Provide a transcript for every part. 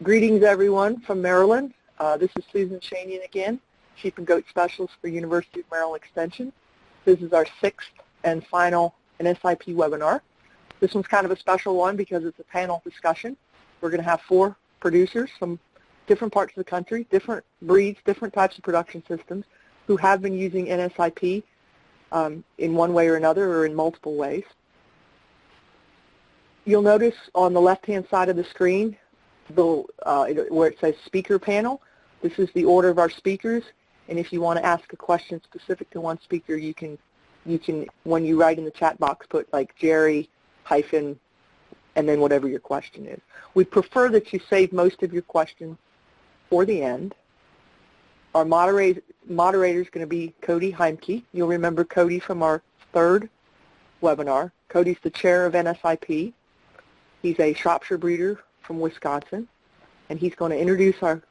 Greetings, everyone, from Maryland. This is Susan Shanian again, Sheep and Goat Specialist for University of Maryland Extension. This is our 6th and final NSIP webinar. This one's kind of a special one because it's a panel discussion. We're going to have 4 producers from different parts of the country, different breeds, different types of production systems, who have been using NSIP in one way or another or in multiple ways. You'll notice on the left-hand side of the screen where it says speaker panel, this is the order of our speakers, and if you want to ask a question specific to one speaker, you can when you write in the chat box, put like Jerry hyphen and then whatever your question is. We prefer that you save most of your questions for the end. Our moderator is going to be Cody Heimke. You'll remember Cody from our 3rd webinar. Cody's the chair of NSIP. He's a Shropshire breeder from Wisconsin, and he's going to introduce our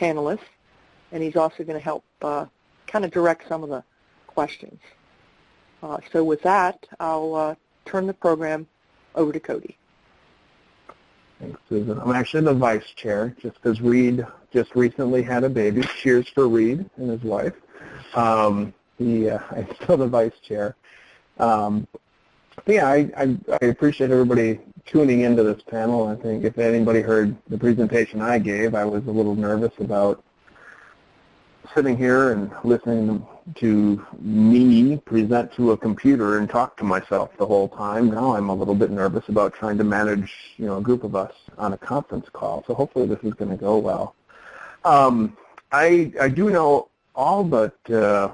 panelists, and he's also going to help kind of direct some of the questions. So with that, I'll turn the program over to Cody. Thanks, Susan. I'm actually the vice chair, just because Reed just recently had a baby. Cheers for Reed and his wife. I'm still the vice chair. Yeah, I appreciate everybody tuning into this panel. I think if anybody heard the presentation I gave, I was a little nervous about sitting here and listening to me present to a computer and talk to myself the whole time. Now I'm a little bit nervous about trying to manage, a group of us on a conference call. So hopefully this is going to go well. I do know all but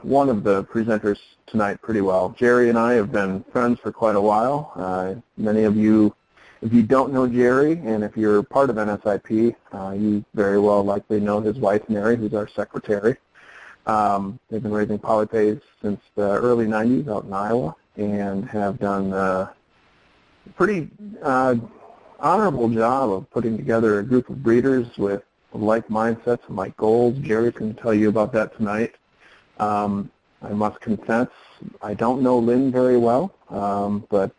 one of the presenters tonight pretty well. Jerry and I have been friends for quite a while. Many of you, if you don't know Jerry, and if you're part of NSIP, you very well likely know his wife, Mary, who's our secretary. They've been raising polypays since the early 90s out in Iowa and have done a pretty honorable job of putting together a group of breeders with like mindsets and like goals. Jerry's going to tell you about that tonight. I must confess, I don't know Lynn very well, but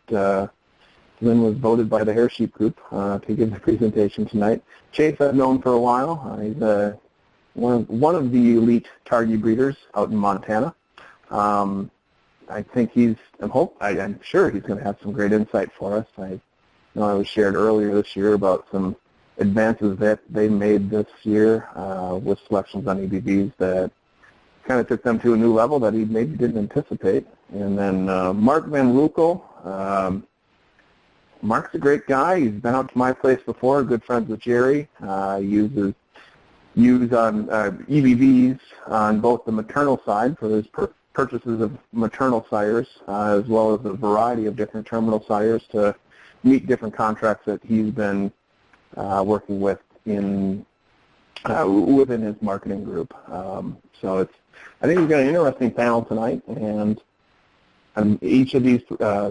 Lynn was voted by the Hair Sheep Group to give the presentation tonight. Chase I've known for a while. He's one of the elite Targhee breeders out in Montana. I think I'm sure he's going to have some great insight for us. I know it was shared earlier this year about some advances that they made this year with selections on EBVs that kind of took them to a new level that he maybe didn't anticipate. And then Mark Van Roekel. Mark's a great guy. He's been out to my place before, good friends with Jerry. Uses on EBVs on both the maternal side for his purchases of maternal sires, as well as a variety of different terminal sires to meet different contracts that he's been working with within his marketing group. So I think we've got an interesting panel tonight, and each of these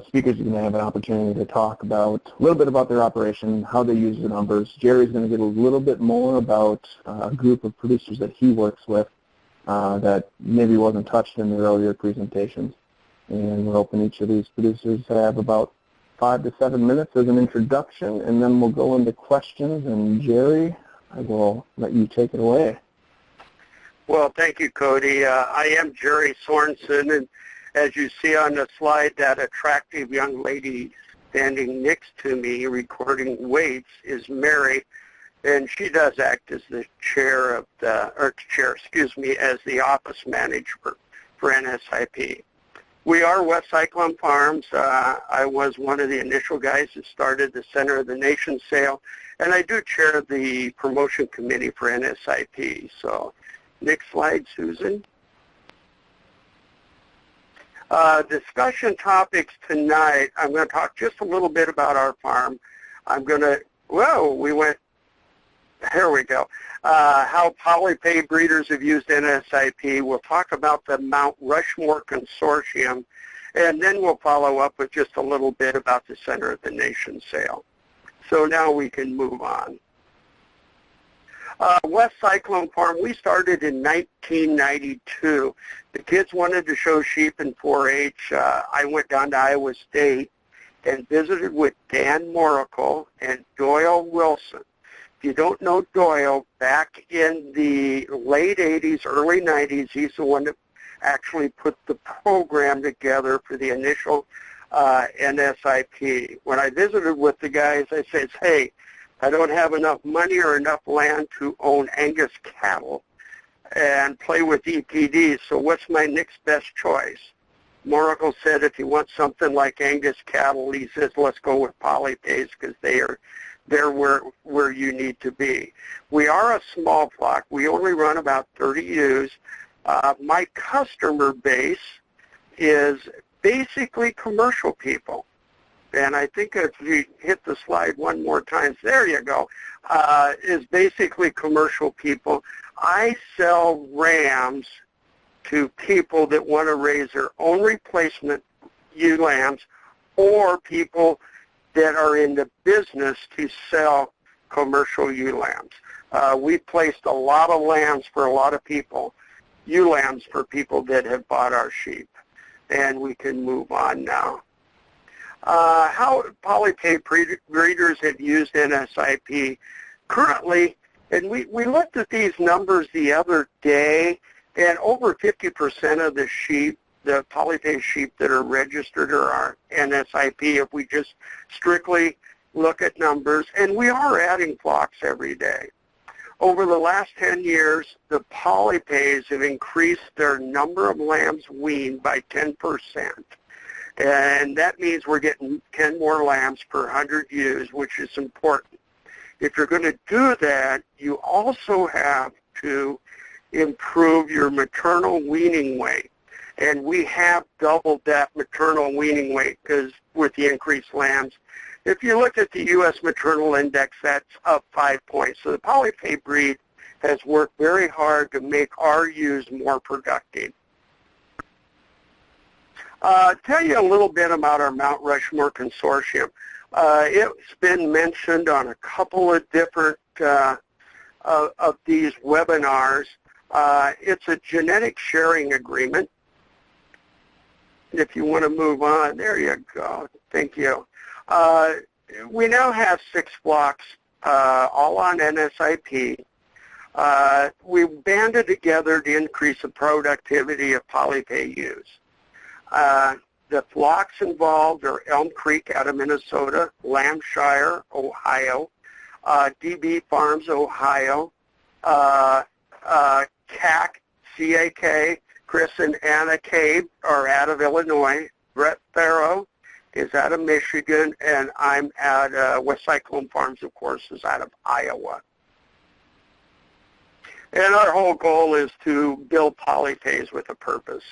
speakers are going to have an opportunity to talk about a little bit about their operation, how they use the numbers. Jerry's going to get a little bit more about a group of producers that he works with that maybe wasn't touched in the earlier presentations. And we're hoping each of these producers have about 5 to 7 minutes as an introduction, and then we'll go into questions. And Jerry, I will let you take it away. Well, thank you, Cody. I am Jerry Sorensen, and as you see on the slide, that attractive young lady standing next to me recording weights is Mary, and she does act as the chair as the office manager for NSIP. We are West Cyclone Farms. I was one of the initial guys that started the Center of the Nation sale, and I do chair the promotion committee for NSIP. So next slide, Susan. Discussion topics tonight, I'm going to talk just a little bit about our farm. Here we go. How polypay breeders have used NSIP. We'll talk about the Mount Rushmore Consortium, and then we'll follow up with just a little bit about the Center of the Nation sale. So now we can move on. West Cyclone Farm, we started in 1992. The kids wanted to show sheep in 4-H. I went down to Iowa State and visited with Dan Moracle and Doyle Wilson. If you don't know Doyle, back in the late 80s, early 90s, he's the one that actually put the program together for the initial NSIP. When I visited with the guys, I said, hey, I don't have enough money or enough land to own Angus cattle and play with EPD, so what's my next best choice? Moracle said if you want something like Angus cattle, he says, let's go with polypays because they're where you need to be. We are a small flock. We only run about 30 ewes. My customer base is basically commercial people. And I think if you hit the slide one more time, there you go, is basically commercial people. I sell rams to people that want to raise their own replacement ewe lambs or people that are in the business to sell commercial ewe lambs. We placed a lot of lambs for a lot of people, ewe lambs for people that have bought our sheep. And we can move on now. How polypay breeders have used NSIP currently, and we looked at these numbers the other day, and over 50% of the sheep, the polypay sheep that are registered are NSIP if we just strictly look at numbers, and we are adding flocks every day. Over the last 10 years, the polypays have increased their number of lambs weaned by 10%. And that means we're getting 10 more lambs per 100 ewes, which is important. If you're going to do that, you also have to improve your maternal weaning weight. And we have doubled that maternal weaning weight because with the increased lambs. If you look at the U.S. maternal index, that's up 5 points. So the polypay breed has worked very hard to make our ewes more productive. Tell you a little bit about our Mount Rushmore Consortium. It's been mentioned on a couple of different of these webinars. It's a genetic sharing agreement. If you want to move on, there you go. Thank you. We now have 6 flocks, all on NSIP. We banded together to increase the productivity of polypay ewes. The flocks involved are Elm Creek out of Minnesota, Lambshire, Ohio, DB Farms, Ohio, CAC, C-A-K, Chris and Anna Cabe are out of Illinois, Brett Farrow is out of Michigan, and I'm at West Cyclone Farms, of course, is out of Iowa. And our whole goal is to build polypays with a purpose.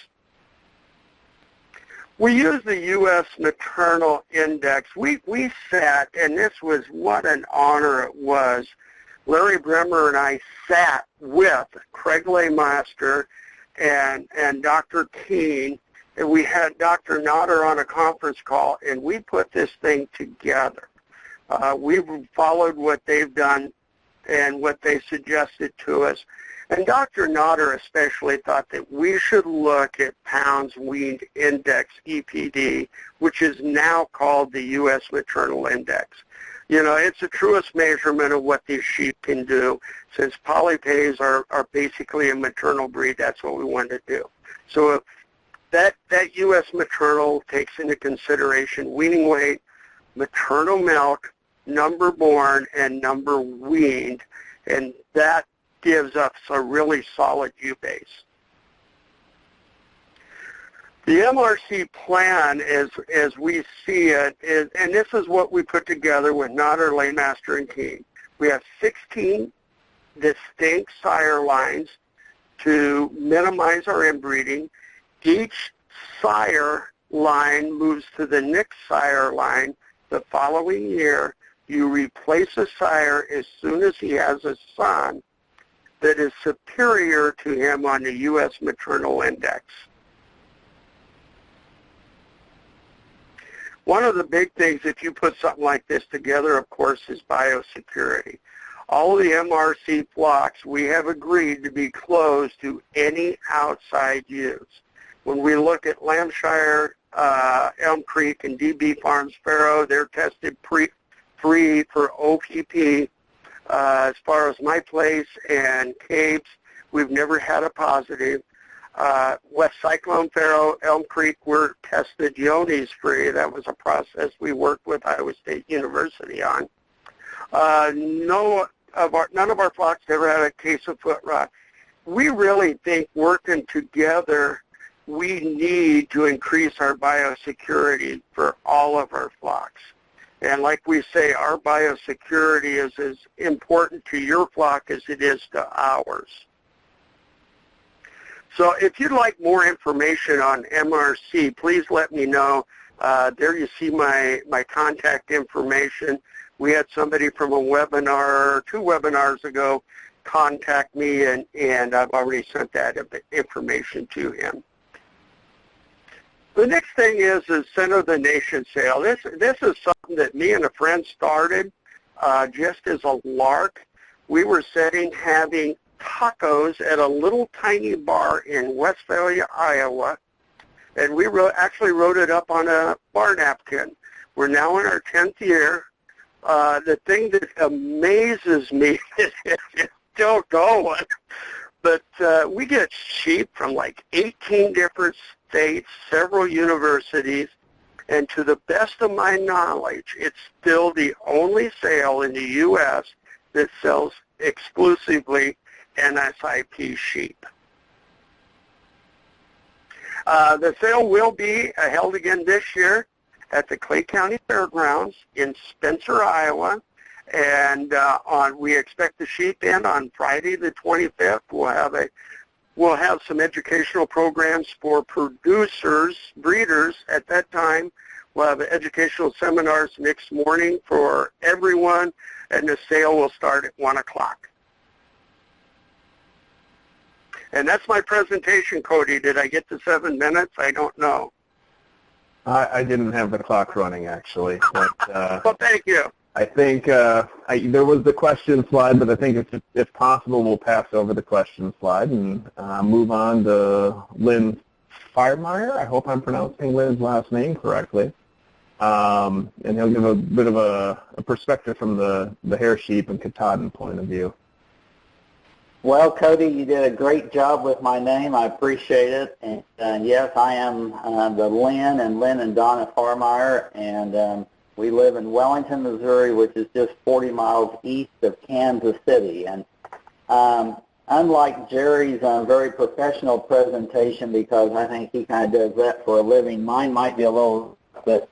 We use the U.S. Maternal Index. We sat, and this was what an honor it was. Larry Bremer and I sat with Craig Laymaster and Dr. Keene, and we had Dr. Notter on a conference call, and we put this thing together. We followed what they've done and what they suggested to us. And Dr. Notter especially thought that we should look at pounds weaned index, EPD, which is now called the U.S. Maternal Index. You know, it's the truest measurement of what these sheep can do. Since polypays are basically a maternal breed, that's what we want to do. So if that U.S. maternal takes into consideration weaning weight, maternal milk, number born, and number weaned, and that gives us a really solid ewe base. The MRC plan, as we see it, is, and this is what we put together with Notter, Laymaster, and Keene. We have 16 distinct sire lines to minimize our inbreeding. Each sire line moves to the next sire line the following year. You replace a sire as soon as he has a son that is superior to him on the U.S. Maternal Index. One of the big things, if you put something like this together, of course, is biosecurity. All the MRC flocks, we have agreed to be closed to any outside use. When we look at Lambshire, Elm Creek, and DB Farms Farrow, they're tested free for OPP. As far as my place and Cape's, we've never had a positive. West Cyclone, Faro, Elm Creek were tested Johne's free. That was a process we worked with Iowa State University on. None of our flocks ever had a case of foot rot. We really think working together, we need to increase our biosecurity for all of our flocks. And like we say, our biosecurity is as important to your flock as it is to ours. So if you'd like more information on MRC, please let me know. There you see my contact information. We had somebody from a webinar, 2 webinars ago, contact me, and I've already sent that information to him. The next thing is Center of the Nation sale. This is something that me and a friend started just as a lark. We were having tacos at a little tiny bar in Westphalia, Iowa, and we actually wrote it up on a bar napkin. We're now in our 10th year. The thing that amazes me is it's still going, but we get sheep from like 18 different states, several universities, and to the best of my knowledge, it's still the only sale in the U.S. that sells exclusively NSIP sheep. The sale will be held again this year at the Clay County Fairgrounds in Spencer, Iowa, and we expect the sheep in on Friday the 25th. We'll have some educational programs for producers, breeders at that time. We'll have educational seminars next morning for everyone, and the sale will start at 1 o'clock. And that's my presentation, Cody. Did I get to 7 minutes? I don't know. I didn't have the clock running, actually. But, well, thank you. I think there was the question slide, but I think if possible, we'll pass over the question slide and move on to Lynn Firemeyer. I hope I'm pronouncing Lynn's last name correctly. And he'll give a bit of a perspective from the hair sheep and Katahdin point of view. Well, Cody, you did a great job with my name. I appreciate it. And yes, I am the Lynn and Donna Farmeyer, and we live in Wellington, Missouri, which is just 40 miles east of Kansas City. And unlike Jerry's very professional presentation, because I think he kind of does that for a living, mine might be a little, but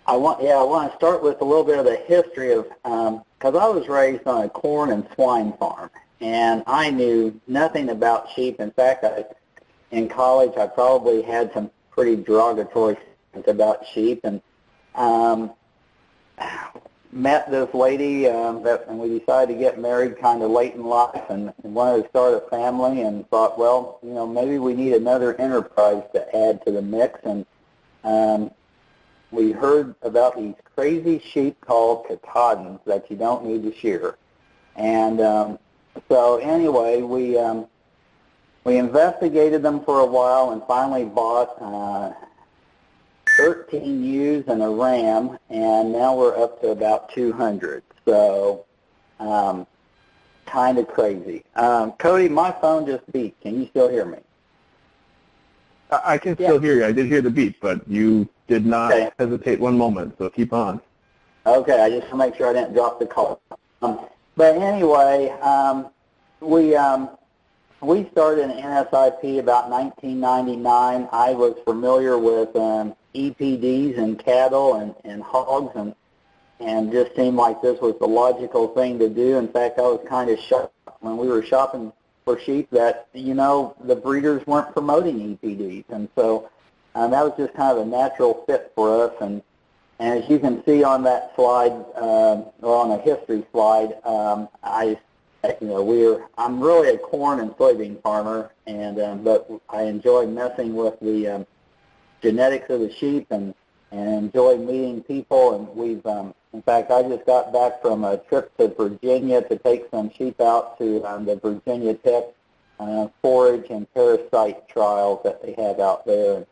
I want to start with a little bit of the history of, because I was raised on a corn and swine farm. And I knew nothing about sheep. In fact, in college, I probably had some pretty derogatory things about sheep. And met this lady, and we decided to get married kind of late in life, and wanted to start a family, and thought, well, maybe we need another enterprise to add to the mix. And we heard about these crazy sheep called Katahdins that you don't need to shear. And so anyway, we investigated them for a while and finally bought 13 ewes and a ram, and now we're up to about 200. So kind of crazy. Cody, my phone just beeped. Can you still hear me? I can still hear you. I did hear the beep, but you did not hesitate one moment, so keep on. Okay, I just want to make sure I didn't drop the call. But anyway, we started in NSIP about 1999. I was familiar with EPDs and cattle and hogs, and just seemed like this was the logical thing to do. In fact, I was kind of shocked when we were shopping for sheep that, the breeders weren't promoting EPDs. And so that was just kind of a natural fit for us. And as you can see on that slide, or on a history slide, I'm really a corn and soybean farmer, and but I enjoy messing with the genetics of the sheep and enjoy meeting people. And we've, in fact, I just got back from a trip to Virginia to take some sheep out to the Virginia Tech forage and parasite trials that they have out there.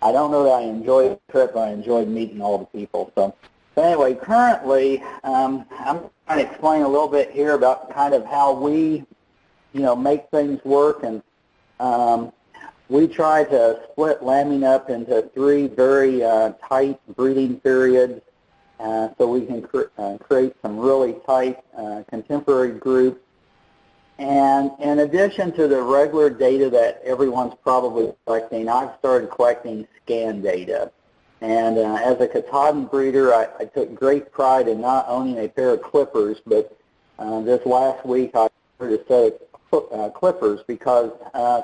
I don't know that I enjoyed the trip, but I enjoyed meeting all the people. So So anyway, currently, I'm trying to explain a little bit here about kind of how we, make things work, and we try to split lambing up into 3 very tight breeding periods, so we can create some really tight contemporary groups. And in addition to the regular data that everyone's probably collecting, I've started collecting scan data. And as a Katahdin breeder, I took great pride in not owning a pair of clippers, but this last week I ordered a set of clippers because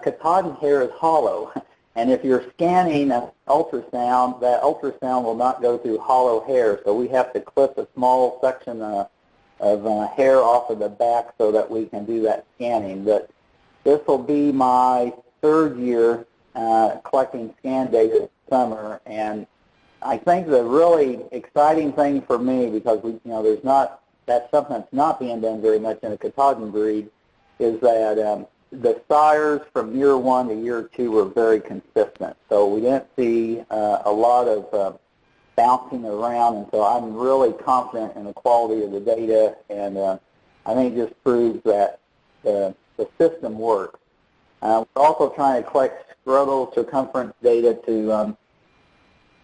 Katahdin hair is hollow. And if you're scanning an ultrasound, that ultrasound will not go through hollow hair. So we have to clip a small section of hair off of the back so that we can do that scanning. But this will be my 3rd year collecting scan data this summer, and I think the really exciting thing for me, because that's something that's not being done very much in a Katahdin breed, is that the sires from year 1 to year 2 were very consistent. So we didn't see a lot of bouncing around, and so I'm really confident in the quality of the data, and I think it just proves that the system works. We're also trying to collect scrotal circumference data to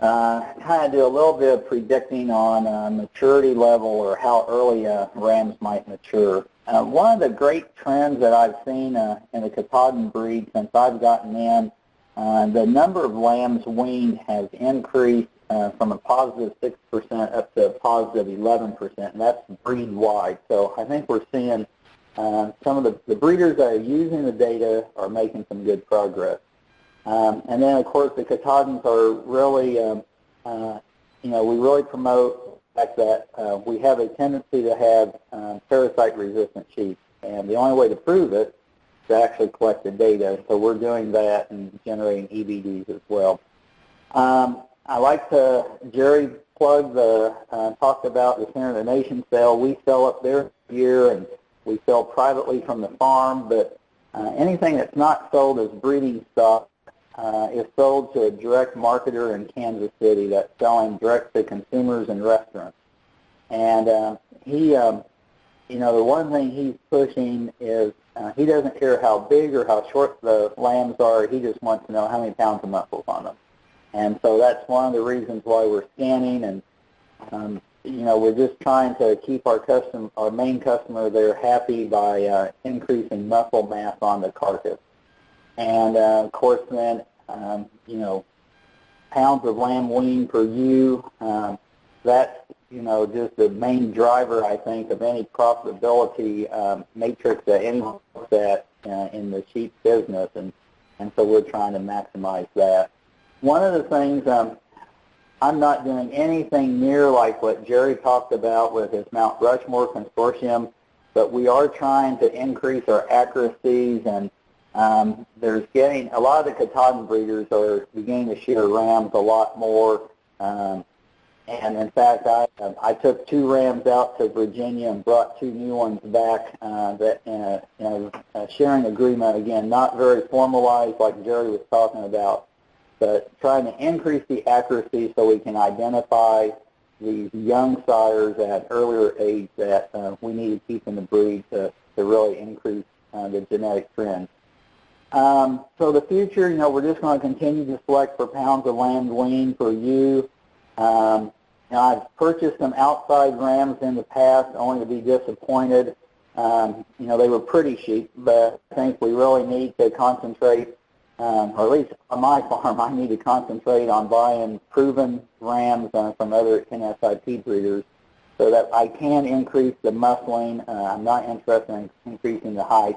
kind of do a little bit of predicting on maturity level or how early rams might mature. One of the great trends that I've seen in the Katahdin breed since I've gotten in, the number of lambs weaned has increased from a positive 6% up to a positive 11%, and that's breed-wide. So I think we're seeing some of the breeders that are using the data are making some good progress. And then, of course, the Katahdins are really, we really promote the fact that we have a tendency to have parasite-resistant sheep, and the only way to prove it is to actually collect the data. So we're doing that and generating EBVs as well. I like to, Jerry plugged talked about the Center of the Nation sale. We sell up there year, and we sell privately from the farm, but anything that's not sold as breeding stock is sold to a direct marketer in Kansas City that's selling direct to consumers and restaurants. And he, the one thing he's pushing is he doesn't care how big or how short the lambs are. He just wants to know how many pounds of muscles on them. And so that's one of the reasons why we're scanning, and we're just trying to keep our main customer there happy by increasing muscle mass on the carcass. And of course, then pounds of lamb weaned per ewe. That's just the main driver, I think, of any profitability matrix that anyone looks at in the sheep business, and so we're trying to maximize that. One of the things, I'm not doing anything near like what Jerry talked about with his Mount Rushmore Consortium, but we are trying to increase our accuracies, and there's getting, a lot of the Katahdin breeders are beginning to shear rams a lot more, and in fact, I took 2 rams out to Virginia and brought 2 new ones back that in a sharing agreement, again, not very formalized like Jerry was talking about, but trying to increase the accuracy so we can identify these young sires at earlier age that we need to keep in the breed to really increase the genetic trend. So the future, we're just going to continue to select for pounds of lamb weaned per ewe. I've purchased some outside rams in the past only to be disappointed. They were pretty sheep, but I think we really need to concentrate, or at least on my farm, I need to concentrate on buying proven rams from other NSIP breeders so that I can increase the muscling. I'm not interested in increasing the height.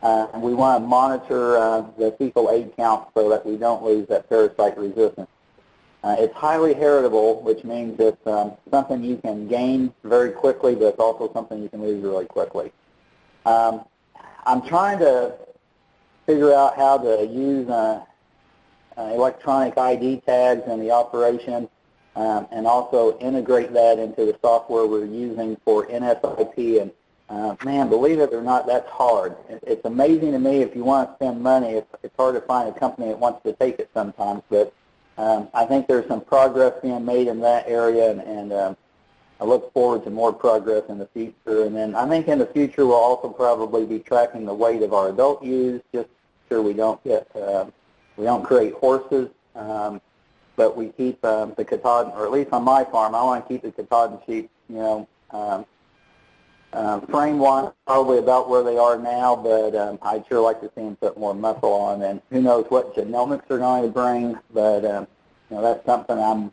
And we want to monitor the fecal egg count so that we don't lose that parasite resistance. It's highly heritable, which means it's something you can gain very quickly, but it's also something you can lose really quickly. I'm trying to figure out how to use electronic ID tags in the operation and also integrate that into the software we're using for NSIP. And man, believe it or not, that's hard. It's amazing to me if you want to spend money. It's hard to find a company that wants to take it sometimes, but I think there's some progress being made in that area, and I look forward to more progress in the future. And then I think in the future we'll also probably be tracking the weight of our adult ewes, just sure we don't create horses, but we keep the Katahdin, or at least on my farm, I want to keep the Katahdin sheep, frame-wise probably about where they are now, but I'd sure like to see them put more muscle on, and who knows what genomics are going to bring, but that's something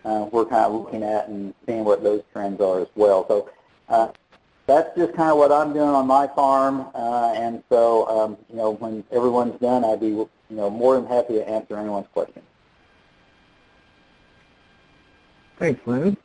we're kind of looking at and seeing what those trends are as well. So that's just kind of what I'm doing on my farm, and so when everyone's done, I'd be more than happy to answer anyone's questions. Thanks, Lynn.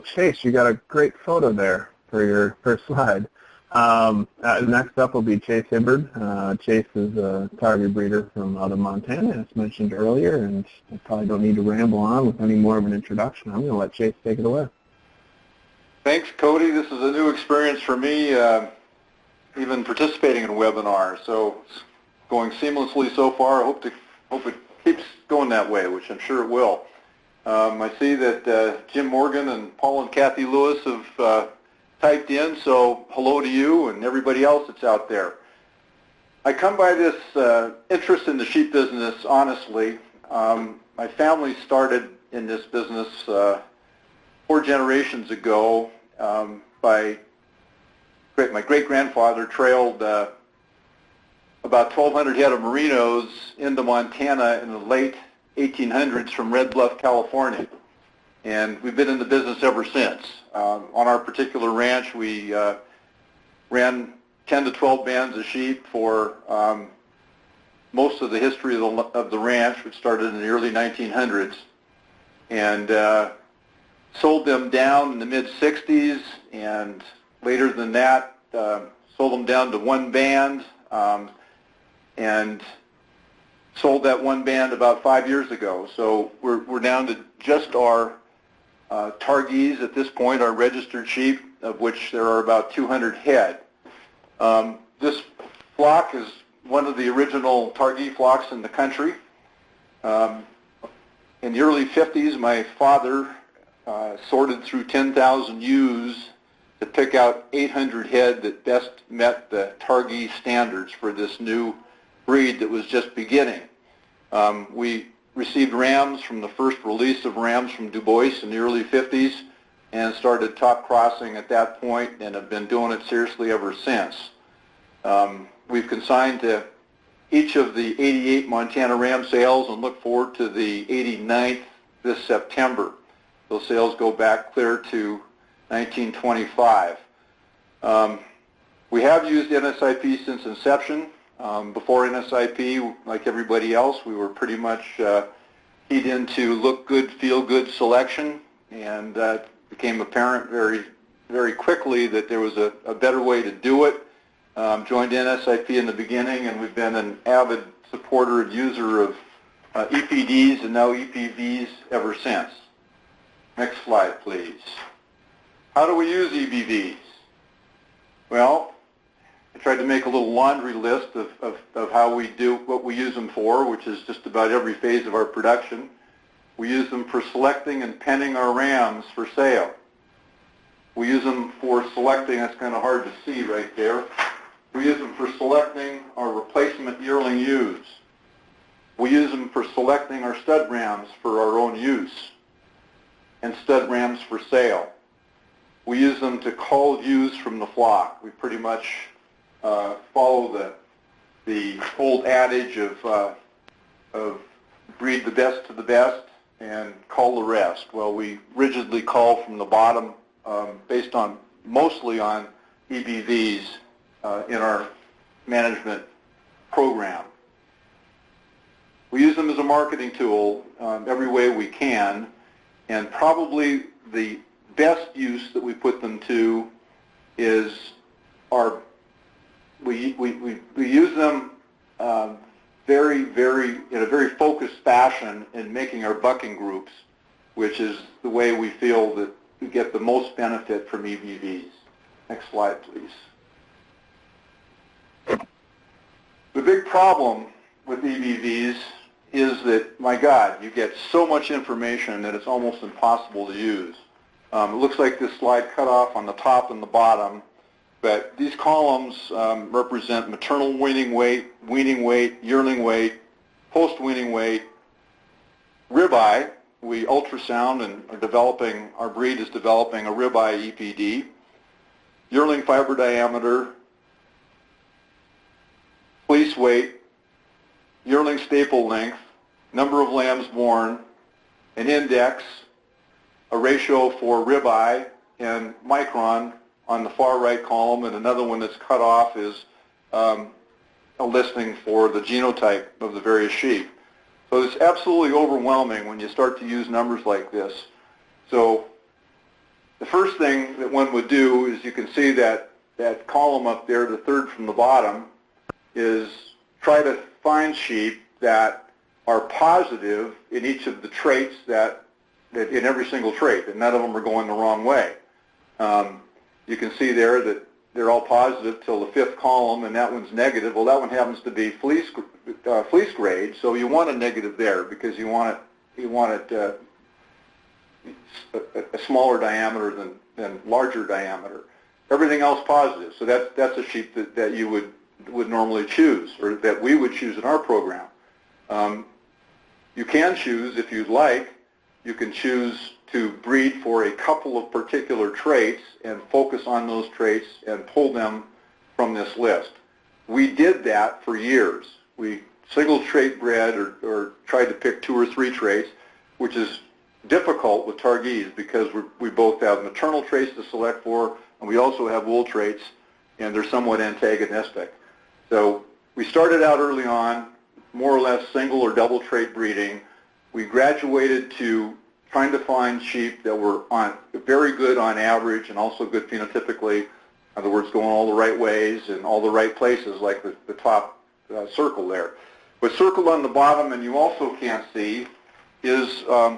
Chase, you got a great photo there for your first slide. Next up will be Chase Hibbard. Chase is a target breeder from out of Montana, as mentioned earlier, and I probably don't need to ramble on with any more of an introduction. I'm going to let Chase take it away. Thanks, Cody. This is a new experience for me, even participating in a webinar. So it's going seamlessly so far. I hope it keeps going that way, which I'm sure it will. I see that Jim Morgan and Paul and Kathy Lewis have typed in, so hello to you and everybody else that's out there. I come by this interest in the sheep business honestly. My family started in this business 4 generations ago. My great-grandfather trailed about 1,200 head of merinos into Montana in the late 1800s from Red Bluff, California. And we've been in the business ever since. On our particular ranch, we ran 10 to 12 bands of sheep for most of the history of the ranch, which started in the early 1900s, and sold them down in the mid-60s, and later than that, sold them down to 1 band, and sold that 1 band about 5 years ago. So we're down to just our targees at this point, our registered sheep, of which there are about 200 head. This flock is one of the original targee flocks in the country. In the early 50s, my father sorted through 10,000 ewes to pick out 800 head that best met the targee standards for this new breed that was just beginning. We received rams from the first release of rams from Du Bois in the early 50s and started top crossing at that point and have been doing it seriously ever since. We've consigned to each of the 88 Montana ram sales and look forward to the 89th this September. Those sales go back clear to 1925. We have used NSIP since inception. Before NSIP, like everybody else, we were pretty much keyed into look good, feel good selection, and it became apparent very, very quickly that there was a better way to do it. Joined NSIP in the beginning, and we've been an avid supporter and user of EPDs and now EPVs ever since. Next slide, please. How do we use EBVs? Well, I tried to make a little laundry list of how we do what we use them for, which is just about every phase of our production. We use them for selecting and penning our rams for sale. We use them for selecting, that's kind of hard to see right there. We use them for selecting our replacement yearling ewes. We use them for selecting our stud rams for our own use and stud rams for sale. We use them to cull ewes from the flock. We pretty much follow the old adage of breed the best to the best and cull the rest. Well, we rigidly cull from the bottom based on mostly on EBVs in our management program. We use them as a marketing tool every way we can, and probably the best use that we put them to is we use them in a very focused fashion in making our bucking groups, which is the way we feel that we get the most benefit from EBVs. Next slide, please. The big problem with EBVs is that, my God, you get so much information that it's almost impossible to use. It looks like this slide cut off on the top and the bottom, but these columns represent maternal weaning weight, yearling weight, post-weaning weight, ribeye. We ultrasound and are developing, our breed is developing a ribeye EPD, yearling fiber diameter, fleece weight, yearling staple length, number of lambs born, an index, a ratio for ribeye and micron on the far right column, and another one that's cut off is a listing for the genotype of the various sheep. So it's absolutely overwhelming when you start to use numbers like this. So the first thing that one would do is, you can see that column up there, the third from the bottom, is try to find sheep that are positive in each of the traits that in every single trait, and none of them are going the wrong way. You can see there that they're all positive till the fifth column, and that one's negative. Well, that one happens to be fleece grade, so you want a negative there because you want it a smaller diameter than larger diameter. Everything else positive, so that's a sheep that you would normally choose, or that we would choose in our program. You can choose, if you'd like, you can choose to breed for a couple of particular traits and focus on those traits and pull them from this list. We did that for years. We single trait bred or tried to pick 2 or 3 traits, which is difficult with Targees because we both have maternal traits to select for, and we also have wool traits, and they're somewhat antagonistic. So we started out early on, more or less single or double trait breeding. We graduated to trying to find sheep that were very good on average and also good phenotypically. In other words, going all the right ways and all the right places, like the top circle there. What's circled on the bottom, and you also can't see, is the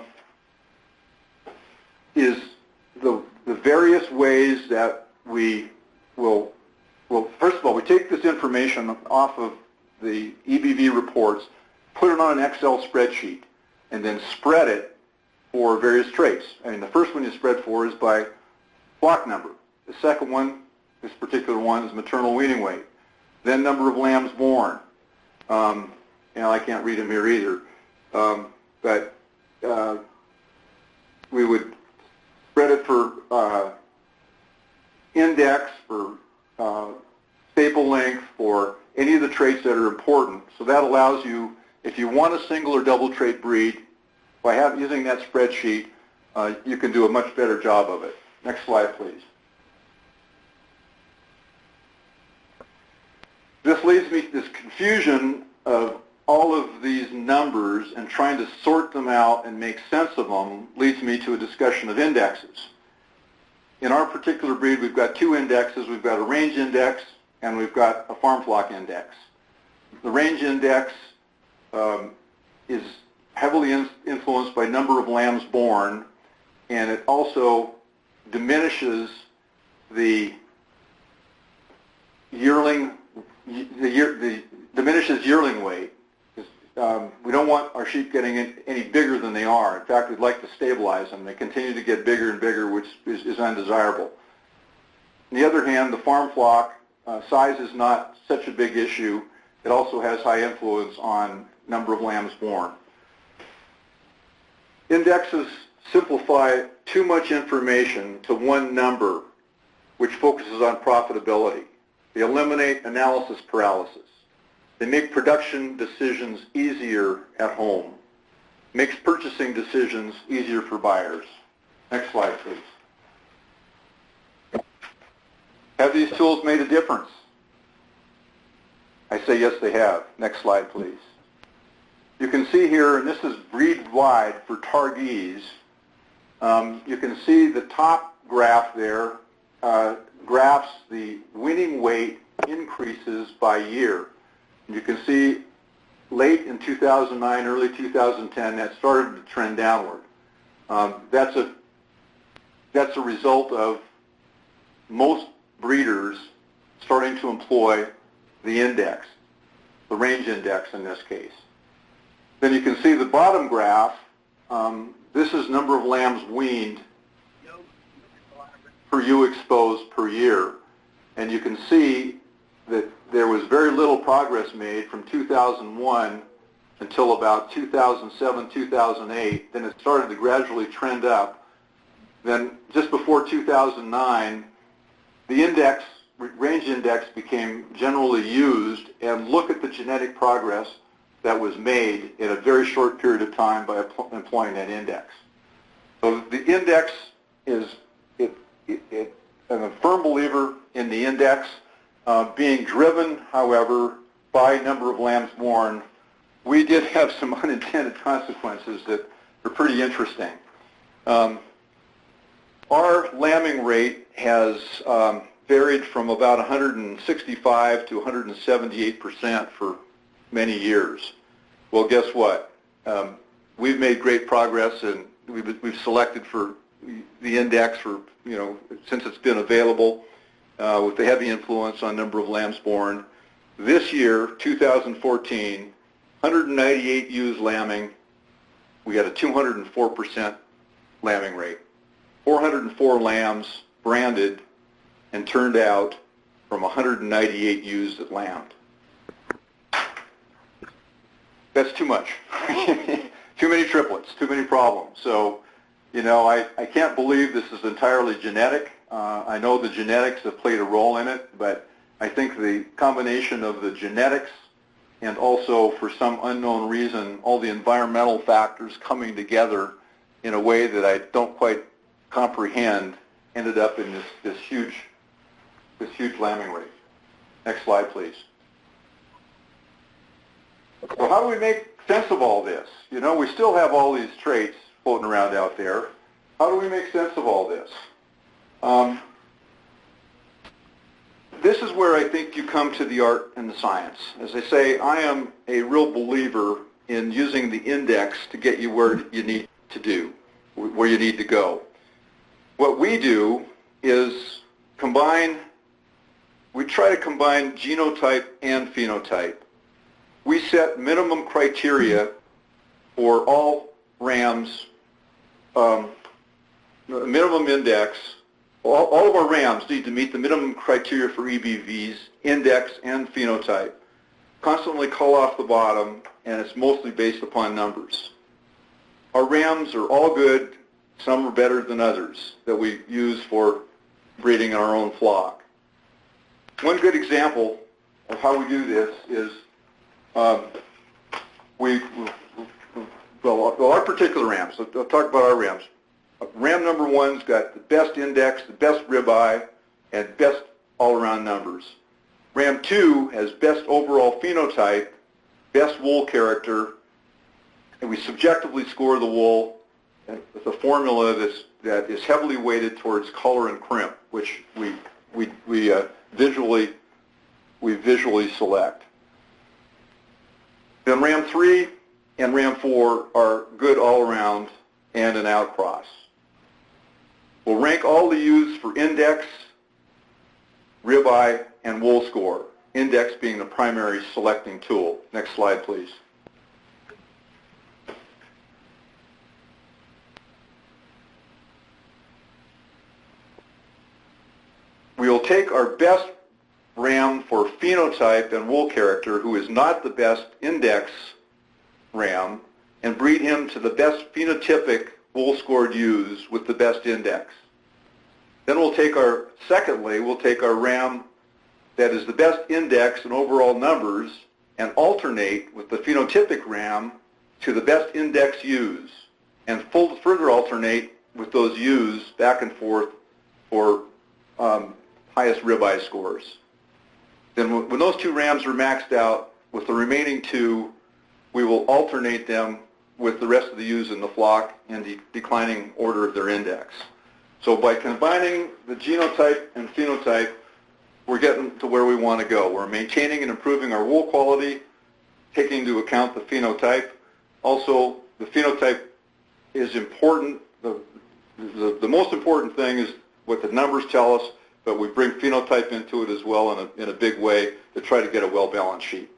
various ways that we will, well, first of all, we take this information off of the EBV reports, put it on an Excel spreadsheet, and then spread it for various traits. I mean, the first one you spread for is by flock number. The second one, this particular one, is maternal weaning weight. Then number of lambs born. I can't read them here either. But we would spread it for index, for staple length, for any of the traits that are important. So that allows you, if you want a single or double trait breed, by using that spreadsheet, you can do a much better job of it. Next slide, please. This leads me to this confusion of all of these numbers, and trying to sort them out and make sense of them leads me to a discussion of indexes. In our particular breed, we've got 2 indexes. We've got a range index, and we've got a farm flock index. The range index is heavily influenced by number of lambs born, and it also diminishes the yearling weight. We don't want our sheep getting any bigger than they are. In fact, we'd like to stabilize them. They continue to get bigger and bigger, which is undesirable. On the other hand, the farm flock size is not such a big issue. It also has high influence on number of lambs born. Indexes simplify too much information to one number, which focuses on profitability. They eliminate analysis paralysis. They make production decisions easier at home. Makes purchasing decisions easier for buyers. Next slide, please. Have these tools made a difference? I say yes, they have. Next slide, please. You can see here, and this is breed-wide for Targees, you can see the top graph there graphs the weaning weight increases by year. You can see late in 2009, early 2010, that started to trend downward. That's a result of most breeders starting to employ the index, the range index in this case. Then you can see the bottom graph. This is number of lambs weaned per ewe exposed per year. And you can see that there was very little progress made from 2001 until about 2007, 2008. Then it started to gradually trend up. Then just before 2009, the range index became generally used, and look at the genetic progress that was made in a very short period of time by employing that index. So the index is, I'm a firm believer in the index being driven, however, by number of lambs born. We did have some unintended consequences that are pretty interesting. Our lambing rate has varied from about 165 to 178% for many years. Well, guess what? We've made great progress, and we've selected for the index for, since it's been available with the heavy influence on number of lambs born. This year, 2014, 198 ewes lambing, we had a 204% lambing rate. 404 lambs branded and turned out from 198 ewes that lambed. That's too much. Too many triplets, too many problems. So, I can't believe this is entirely genetic. I know the genetics have played a role in it, but I think the combination of the genetics and also, for some unknown reason, all the environmental factors coming together in a way that I don't quite comprehend ended up in this huge lambing rate. Next slide, please. So how do we make sense of all this? We still have all these traits floating around out there. How do we make sense of all this? This is where I think you come to the art and the science. As I say, I am a real believer in using the index to get you where you need to go. What we do is we try to combine genotype and phenotype. We set minimum criteria for all rams, minimum index. All of our rams need to meet the minimum criteria for EBVs, index and phenotype. Constantly cull off the bottom, and it's mostly based upon numbers. Our rams are all good. Some are better than others that we use for breeding in our own flock. One good example of how we do this is our particular rams. I'll talk about our rams. Ram number one's got the best index, the best ribeye, and best all-around numbers. Ram 2 has best overall phenotype, best wool character, and we subjectively score the wool with a formula that is heavily weighted towards color and crimp, which we visually select. Then Ram 3 and Ram 4 are good all-around and an outcross. We'll rank all the ewes for index, ribeye, and wool score, index being the primary selecting tool. Next slide, please. We will take our best ram for phenotype and wool character, who is not the best index ram, and breed him to the best phenotypic wool-scored ewes with the best index. Then we'll take our ram that is the best index and overall numbers and alternate with the phenotypic ram to the best index ewes, and further alternate with those ewes back and forth for highest ribeye scores. Then when those two rams are maxed out, with the remaining two, we will alternate them with the rest of the ewes in the flock in the declining order of their index. So by combining the genotype and phenotype, we're getting to where we want to go. We're maintaining and improving our wool quality, taking into account the phenotype. Also, the phenotype is important. The most important thing is what the numbers tell us, but we bring phenotype into it as well in a big way to try to get a well-balanced sheep.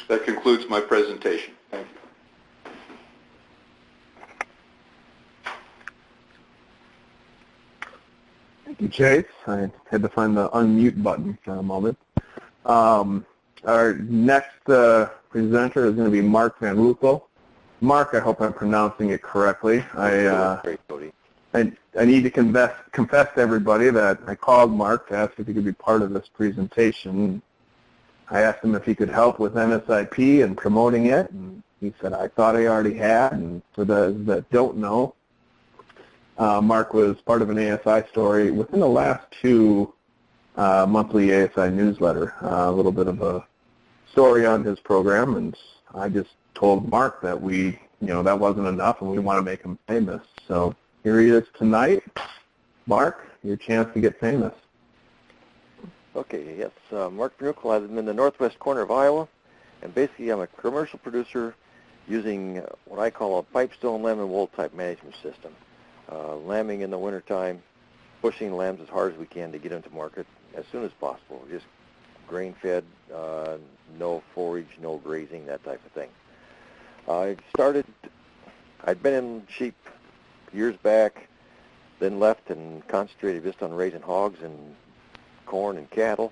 That concludes my presentation. Thank you. Thank you, Chase. I had to find the unmute button for a moment. Our next presenter is going to be Mark Van Woekel. Mark, I hope I'm pronouncing it correctly. Great, Cody. I need to confess to everybody that I called Mark to ask if he could be part of this presentation. I asked him if he could help with NSIP and promoting it, and he said I thought I already had. And for those that don't know, Mark was part of an ASI story within the last 2 monthly ASI newsletter, a little bit of a story on his program, and I just told Mark that that wasn't enough and we want to make him famous. So here he is tonight. Mark, your chance to get famous. Okay, yes, Mark Van Woekel. I'm in the northwest corner of Iowa, and basically I'm a commercial producer using what I call a pipestone lamb and wool type management system. Lambing in the wintertime, pushing lambs as hard as we can to get them to market as soon as possible. Just grain-fed, no forage, no grazing, that type of thing. I'd been in sheep years back, then left and concentrated just on raising hogs and corn and cattle.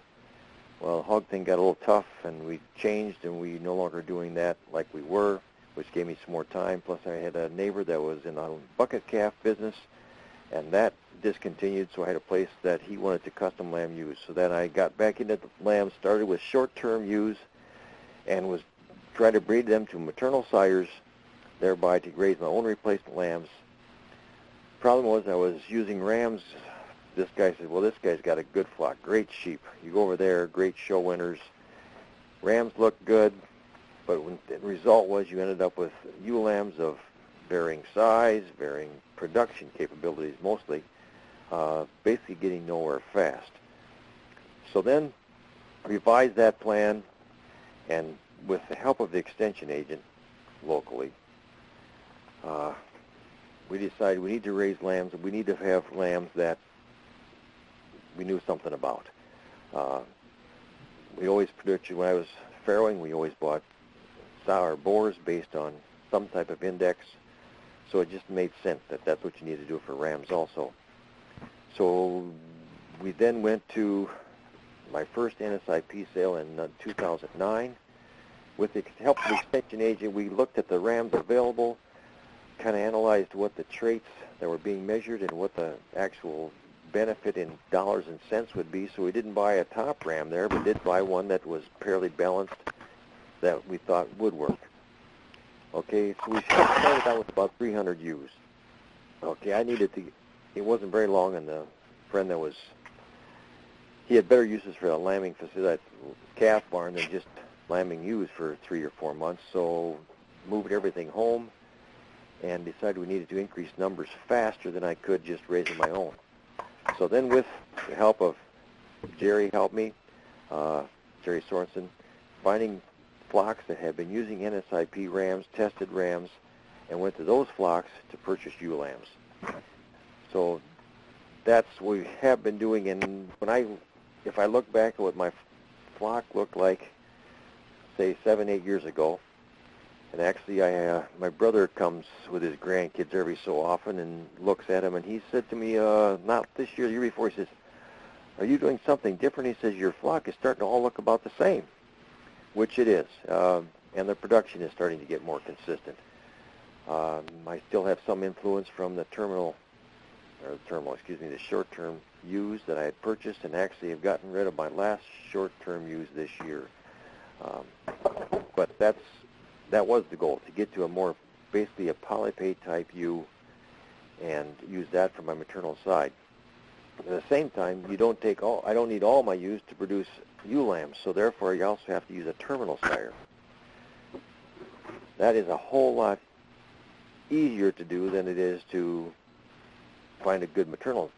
Well, the hog thing got a little tough, and we changed, and we no longer doing that like we were, which gave me some more time. Plus, I had a neighbor that was in a bucket calf business, and that discontinued, so I had a place that he wanted to custom lamb use. So then I got back into the lambs, started with short-term ewes, and was trying to breed them to maternal sires, thereby to raise my own replacement lambs. Problem was I was using rams. This guy said, well, this guy's got a good flock, great sheep. You go over there, great show winners. Rams look good, but the result was you ended up with ewe lambs of varying size, varying production capabilities mostly, basically getting nowhere fast. So then revised that plan, and with the help of the extension agent locally, we decided we need to raise lambs, and we need to have lambs that we knew something about. We always predicted, when I was farrowing, we always bought sour boars based on some type of index, so it just made sense that that's what you need to do for rams also. So we then went to my first NSIP sale in 2009. With the help of the extension agent, we looked at the rams available, kind of analyzed what the traits that were being measured and what the actual benefit in dollars and cents would be. So we didn't buy a top ram there, but did buy one that was fairly balanced that we thought would work. Okay, so we started out with about 300 ewes. Okay, I needed to, it wasn't very long, and the friend that was, he had better uses for the lambing facility, that calf barn, than just lambing ewes for 3 or 4 months. So moved everything home and decided we needed to increase numbers faster than I could just raising my own. So then, with the help of Jerry, helped me, Jerry Sorensen, finding flocks that had been using NSIP rams, tested rams, and went to those flocks to purchase ewe lambs. So that's what we have been doing. And if I look back at what my flock looked like, say 7, 8 years ago, and actually my brother comes with his grandkids every so often and looks at them, and he said to me, not this year, the year before, he says, are you doing something different? He says, your flock is starting to all look about the same, which it is, and the production is starting to get more consistent. I still have some influence from the the short-term ewes that I had purchased, and actually have gotten rid of my last short-term ewes this year. But that was the goal, to get to a more, basically a polypay type ewe and use that for my maternal side. At the same time, I don't need all my ewes to produce ewe lambs, so therefore you also have to use a terminal sire. That is a whole lot easier to do than it is to find a good maternal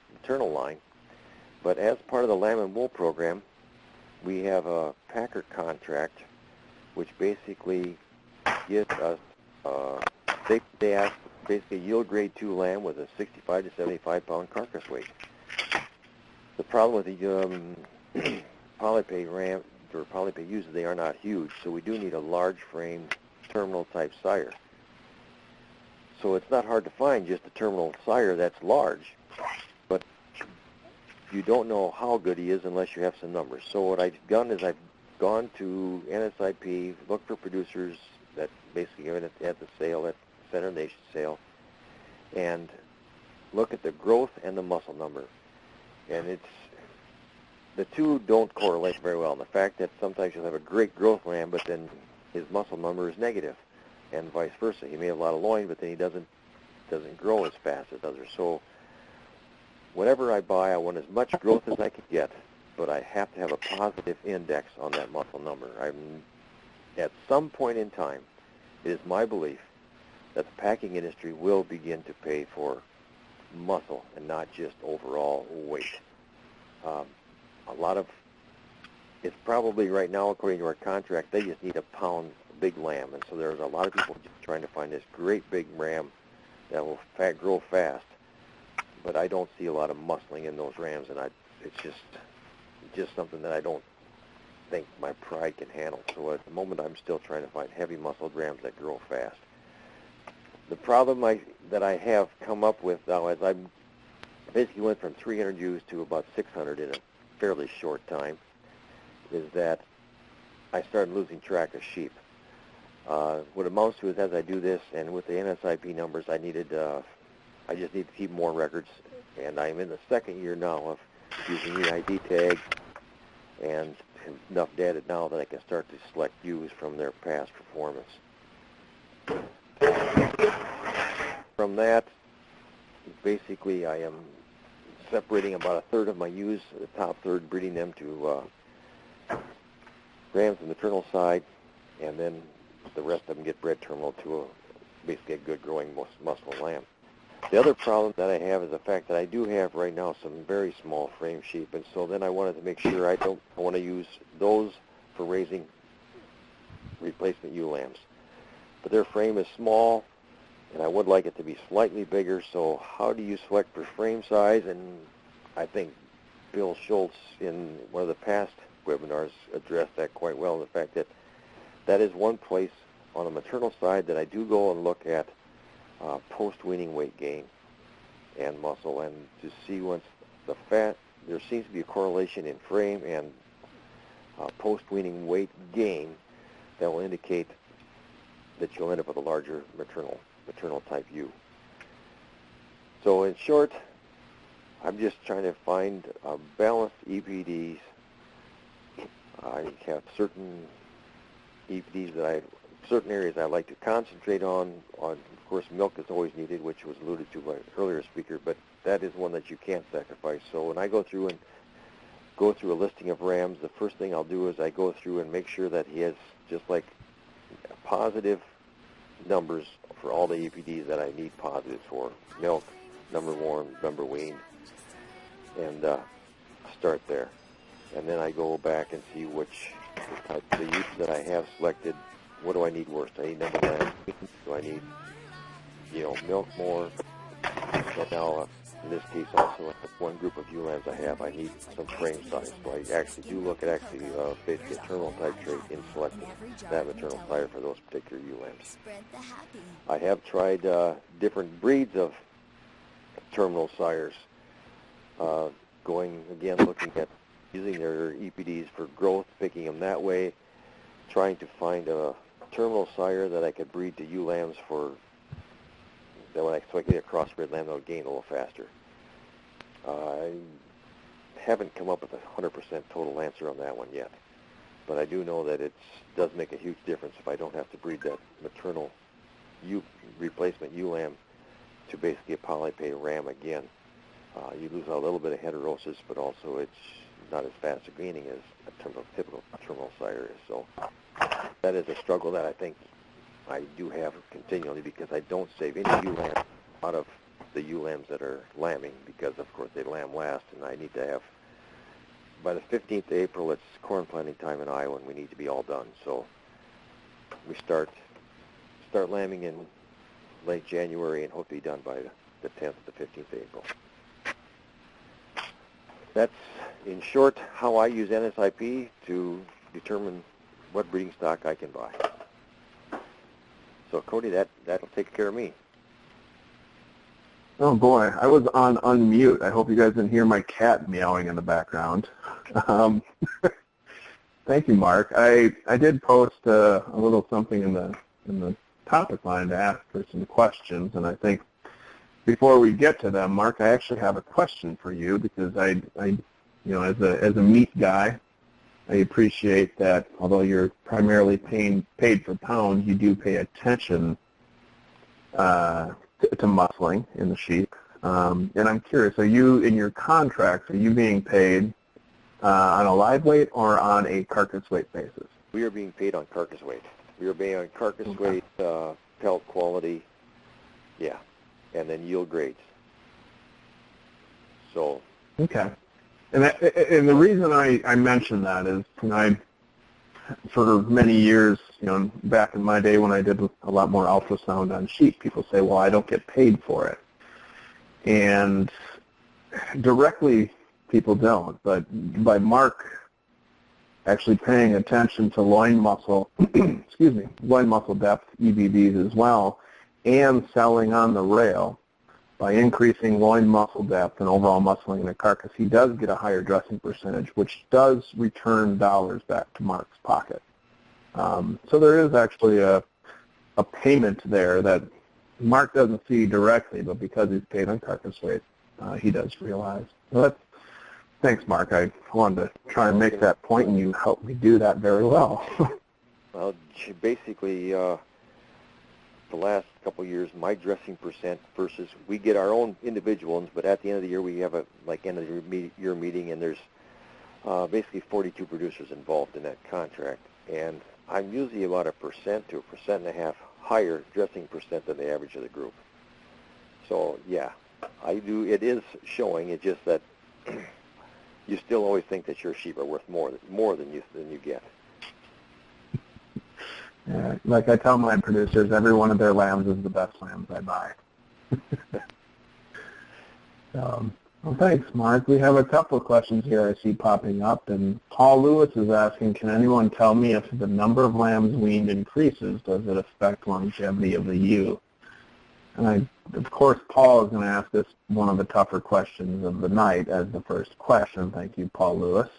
line. But as part of the lamb and wool program, we have a packer contract, which basically gives us they ask basically yield grade 2 lamb with a 65 to 75 pound carcass weight. The problem with the polypay ram or polypay ewes is they are not huge, so we do need a large frame terminal type sire. So it's not hard to find just a terminal sire that's large, but you don't know how good he is unless you have some numbers. So what I've done is I've gone to NSIP, looked for producers that basically are at the sale, at Center Nation sale, and look at the growth and the muscle number. And the two don't correlate very well. And the fact that sometimes you'll have a great growth ram, but then his muscle number is negative, and vice versa. He may have a lot of loin, but then he doesn't grow as fast as others. So whatever I buy, I want as much growth as I can get, but I have to have a positive index on that muscle number. At some point in time, it is my belief that the packing industry will begin to pay for muscle and not just overall weight. It's probably right now, according to our contract, they just need a pound big lamb, and so there's a lot of people just trying to find this great big ram that will grow fast, but I don't see a lot of muscling in those rams, and it's just something that I don't think my pride can handle. So at the moment, I'm still trying to find heavy muscled rams that grow fast. The problem that I have come up with now is I basically went from 300 ewes to about 600 in a fairly short time, is that I started losing track of sheep. What amounts to is, as I do this, and with the NSIP numbers, I just need to keep more records, and I'm in the second year now of using the ID tag and enough data now that I can start to select ewes from their past performance. From that, basically I am separating about a third of my ewes, the top third, breeding them to rams on the maternal side, and then the rest of them get bred terminal to basically a good growing muscle lamb. The other problem that I have is the fact that I do have right now some very small frame sheep, and so then I wanted to make sure I want to use those for raising replacement ewe lambs. But their frame is small, and I would like it to be slightly bigger, so how do you select for frame size? And I think Bill Schultz in one of the past webinars addressed that quite well, the fact that that is one place on the maternal side that I do go and look at post-weaning weight gain and muscle, and to see once the fat, there seems to be a correlation in frame and post-weaning weight gain that will indicate that you'll end up with a larger maternal type ewe. So in short, I'm just trying to find balanced EPDs. I have certain EPDs certain areas I like to concentrate on. Of course, milk is always needed, which was alluded to by an earlier speaker, but that is one that you can't sacrifice. So when I go through a listing of rams, the first thing I'll do is I go through and make sure that he has just like positive numbers for all the EPDs that I need positives for. Milk, number worn, number weaned, and start there. And then I go back and see which the ewes that I have selected, what do I need worse? Do I need number lamb? Do I need, milk more? And now, in this case, also one group of ewe lambs I need some frame size. So I actually do look at basically a terminal type trait in selecting that maternal sire for those particular ewe lambs. I have tried different breeds of terminal sires, looking at using their EPDs for growth, picking them that way, trying to find a terminal sire that I could breed to ewe lambs so I could get a crossbred lamb that would gain a little faster. I haven't come up with a 100% total answer on that one yet, but I do know that it does make a huge difference if I don't have to breed that maternal replacement ewe lamb to basically a polypay ram again. You lose a little bit of heterosis, but also it's not as fast a gaining as a typical terminal sire is. So that is a struggle that I think I do have continually, because I don't save any ewe lambs out of the ewe lambs that are lambing, because of course they lamb last, and I need to have, by the 15th of April, it's corn planting time in Iowa, and we need to be all done. So we start lambing in late January and hope to be done by the 10th to the 15th of April. That's, in short, how I use NSIP to determine what breeding stock I can buy. So, Cody, that'll take care of me. Oh boy, I was on unmute. I hope you guys didn't hear my cat meowing in the background. Thank you, Mark. I did post a little something in the topic line to ask for some questions, and I think before we get to them, Mark, I actually have a question for you because I as a meat guy, I appreciate that although you're primarily paid for pounds, you do pay attention to muscling in the sheep. And I'm curious, are you, in your contracts, are you being paid on a live weight or on a carcass weight basis? We are being paid on carcass weight. We are being on carcass weight, pelt quality, yeah, and then yield grades. So. Okay. And the reason I mention that is, for many years, back in my day when I did a lot more ultrasound on sheep, people say, well, I don't get paid for it. And directly, people don't. But by Mark actually paying attention to loin muscle, loin muscle depth EBVs as well, and selling on the rail, by increasing loin muscle depth and overall muscling in the carcass, he does get a higher dressing percentage, which does return dollars back to Mark's pocket. So there is actually a payment there that Mark doesn't see directly, but because he's paid on carcass weight, he does realize. So thanks, Mark. I wanted to try and make that point, and you helped me do that very well. Well, basically, the last couple of years, my dressing percent versus we get our own individual ones, but at the end of the year we have a end of the year meeting, and there's basically 42 producers involved in that contract, and I'm usually about 1% to 1.5% higher dressing percent than the average of the group. So yeah, I do. It is showing. It's just that you still always think that your sheep are worth more than you get. Yeah, like I tell my producers, every one of their lambs is the best lambs I buy. Well, thanks, Mark. We have a couple of questions here I see popping up, and Paul Lewis is asking, can anyone tell me if the number of lambs weaned increases, does it affect longevity of the ewe? And of course, Paul is going to ask us one of the tougher questions of the night as the first question. Thank you, Paul Lewis.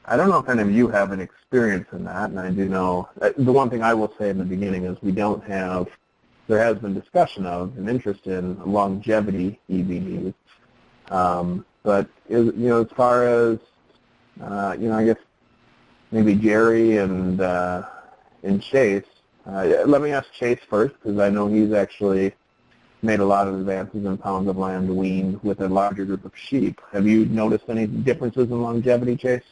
I don't know if any of you have an experience in that, and I do know, the one thing I will say in the beginning is there has been discussion of an interest in longevity EBVs, but as far as, I guess maybe Jerry and Chase, let me ask Chase first, because I know he's actually made a lot of advances in pounds of land weaned with a larger group of sheep. Have you noticed any differences in longevity, Chase?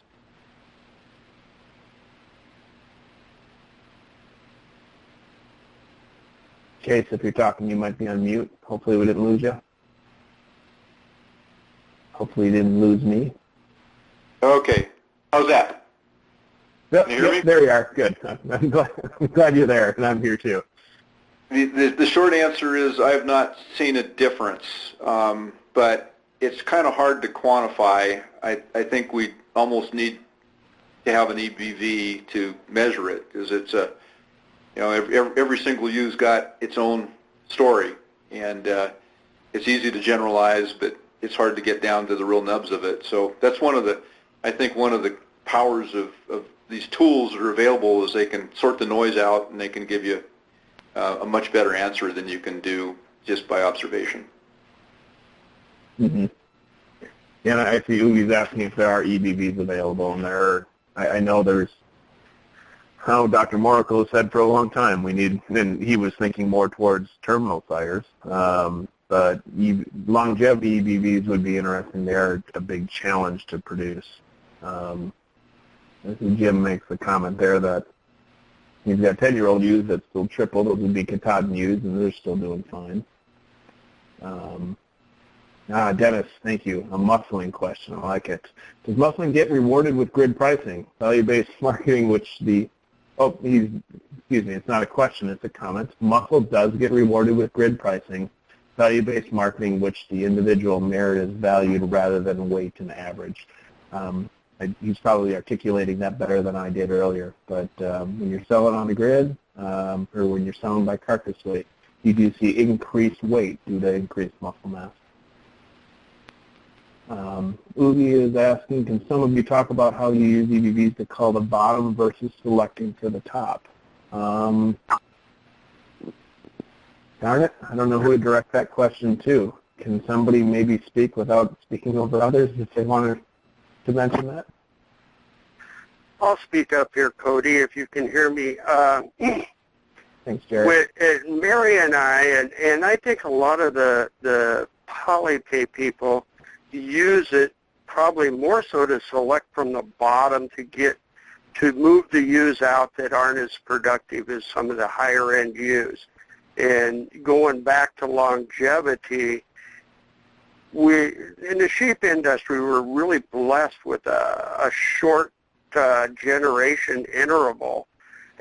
Chase, if you're talking, you might be on mute. Hopefully we didn't lose you. Hopefully you didn't lose me. Okay. How's that? Yep, Can you hear me? There you are. Good. I'm glad you're there, and I'm here too. The short answer is I have not seen a difference, but it's kind of hard to quantify. I think we almost need to have an EBV to measure it, because it's every single ewe's got its own story, and it's easy to generalize, but it's hard to get down to the real nubs of it. So that's one of the powers of these tools that are available is they can sort the noise out, and they can give you a much better answer than you can do just by observation. Mm-hmm. Yeah, I see Ugi's asking if there are EBVs available, and I know there's, how Dr. Morico said for a long time, and he was thinking more towards terminal sires, but longevity EBVs would be interesting. They're a big challenge to produce. Jim makes the comment there that he's got 10-year-old ewes that still triple. Those would be Katahdin ewes, and they're still doing fine. Dennis, thank you. A muscling question. I like it. Does muscling get rewarded with grid pricing? Value-based marketing, it's not a question, it's a comment. Muscle does get rewarded with grid pricing, value-based marketing, which the individual merit is valued rather than weight and average. He's probably articulating that better than I did earlier, but when you're selling on the grid or when you're selling by carcass weight, you do see increased weight due to increased muscle mass. Ugi is asking, can some of you talk about how you use EBVs to cull the bottom versus selecting to the top? Darn it, I don't know who to direct that question to. Can somebody maybe speak without speaking over others if they wanted to mention that? I'll speak up here, Cody, if you can hear me. Thanks, Jerry. Mary and I think a lot of the polypay people use it probably more so to select from the bottom to move the ewes out that aren't as productive as some of the higher end ewes. And going back to longevity, in the sheep industry, we're really blessed with a short generation interval,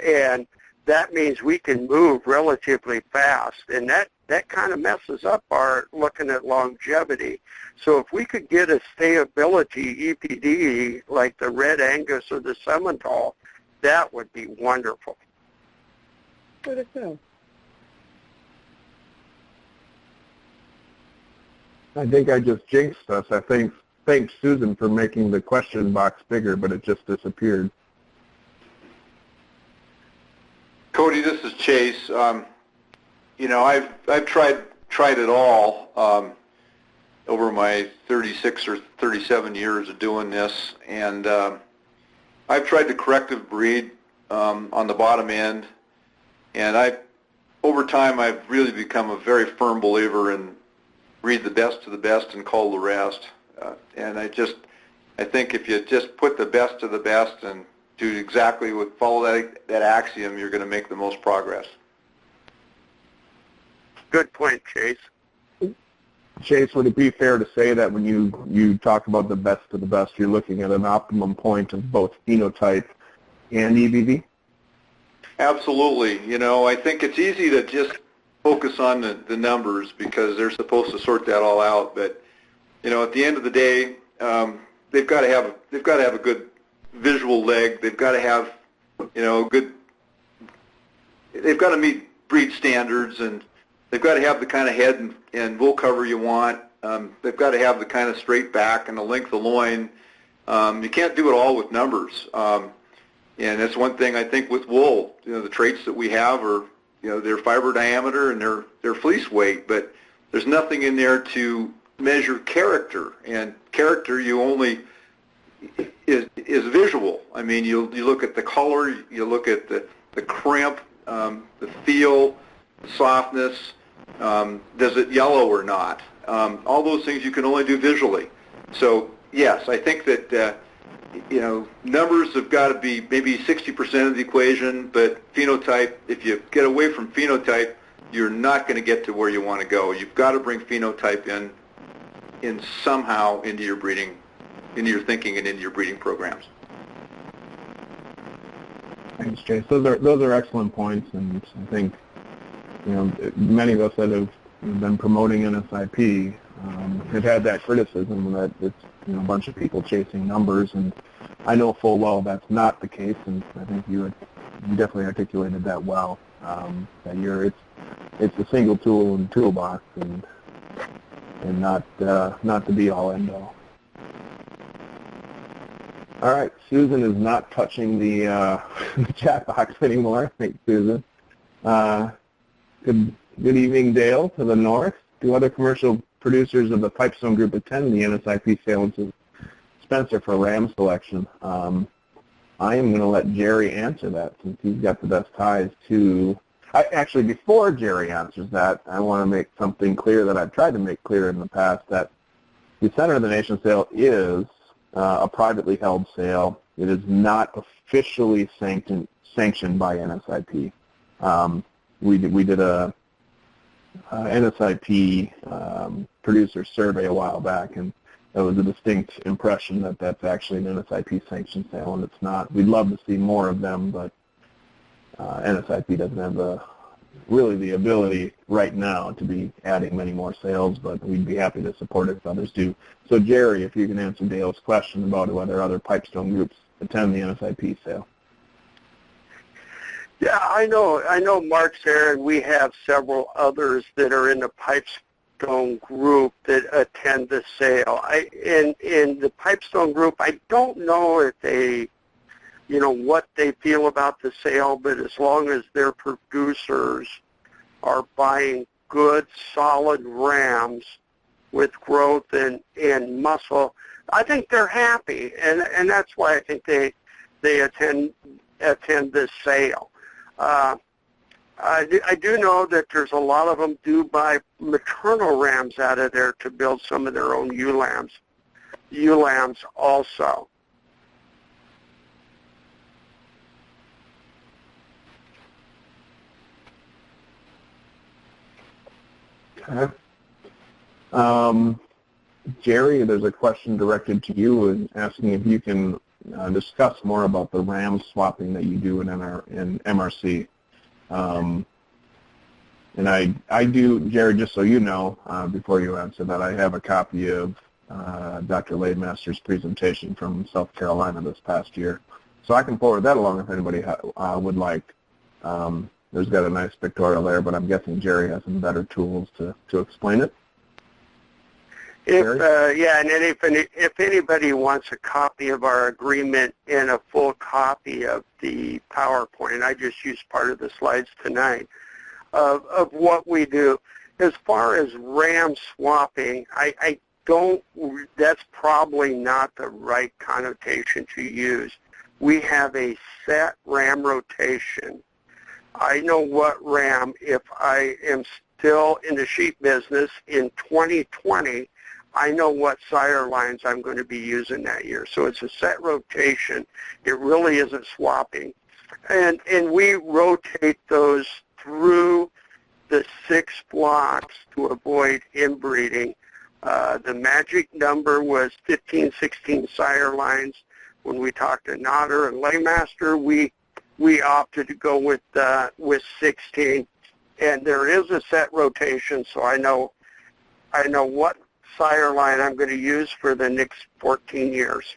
and that means we can move relatively fast, and that kind of messes up our looking at longevity. So if we could get a stayability EPD like the Red Angus or the Simmental, that would be wonderful. What is that? I think I just jinxed us. I thank Susan for making the question box bigger, but it just disappeared. Cody, this is Chase. You know, I've tried it all over my 36 or 37 years of doing this, and I've tried the corrective breed on the bottom end, and over time I've really become a very firm believer in breed the best of the best and cull the rest. And I think if you just put the best of the best and do exactly follow that axiom, you're going to make the most progress. Good point, Chase. Chase, would it be fair to say that when you talk about the best of the best, you're looking at an optimum point of both phenotype and EBV? Absolutely. You know, I think it's easy to just focus on the numbers because they're supposed to sort that all out. But you know, at the end of the day, they've got to have a good visual leg. They've got to have, you know, they've got to meet breed standards, and they've got to have the kind of head and wool cover you want. They've got to have the kind of straight back and the length of loin. You can't do it all with numbers. And that's one thing I think with wool. You know, the traits that we have are, you know, their fiber diameter and their fleece weight, but there's nothing in there to measure character. And character is visual. I mean, you look at the color, you look at the crimp, the feel, the softness. Does it yellow or not? All those things you can only do visually. So yes, I think that you know, numbers have got to be maybe 60% of the equation, but phenotype, if you get away from phenotype, you're not going to get to where you want to go. You've got to bring phenotype in somehow into your breeding, into your thinking, and into your breeding programs. Thanks, Chase. Those are excellent points, and I think, you know, many of us that have been promoting NSIP have had that criticism that it's, you know, a bunch of people chasing numbers, and I know full well that's not the case, and I think you definitely articulated that well. That it's a single tool in the toolbox, and not the be all end all. All right, Susan is not touching the chat box anymore. Thanks, Susan. Good evening, Dale, to the north. Do other commercial producers of the Pipestone group attend the NSIP sale in Spencer for ram selection? I am going to let Jerry answer that since he's got the best ties to... Actually, before Jerry answers that, I want to make something clear that I've tried to make clear in the past, that the Center of the Nation sale is a privately held sale. It is not officially sanctioned by NSIP. We did a NSIP producer survey a while back, and there was a distinct impression that that's actually an NSIP sanctioned sale, and it's not. We'd love to see more of them, but NSIP doesn't have really the ability right now to be adding many more sales, but we'd be happy to support it if others do. So Jerry, if you can answer Dale's question about whether other Pipestone groups attend the NSIP sale. Yeah, I know Mark's there, and we have several others that are in the Pipestone group that attend the sale. In the Pipestone group, I don't know if they, what they feel about the sale, but as long as their producers are buying good, solid rams with growth and muscle, I think they're happy, and that's why I think they attend this sale. I do know that there's a lot of them do buy maternal rams out of there to build some of their own ewe lambs also. Okay. Jerry, there's a question directed to you and asking if you can discuss more about the ram swapping that you do in MRC. And I do, Jerry, just so you know, before you answer that, I have a copy of Dr. Lademaster's presentation from South Carolina this past year. So I can forward that along if anybody would like. There's got a nice pictorial there, but I'm guessing Jerry has some better tools to explain it. If anybody wants a copy of our agreement and a full copy of the PowerPoint, I just used part of the slides tonight of what we do. As far as ram swapping, I don't, that's probably not the right connotation to use. We have a set ram rotation. I know what ram, if I am still in the sheep business in 2020, I know what sire lines I'm going to be using that year. So it's a set rotation. It really isn't swapping. And we rotate those through the 6 blocks to avoid inbreeding. The magic number was 15, 16 sire lines. When we talked to Nodder and Laymaster, we opted to go with 16. And there is a set rotation, so I know what sire line I'm going to use for the next 14 years.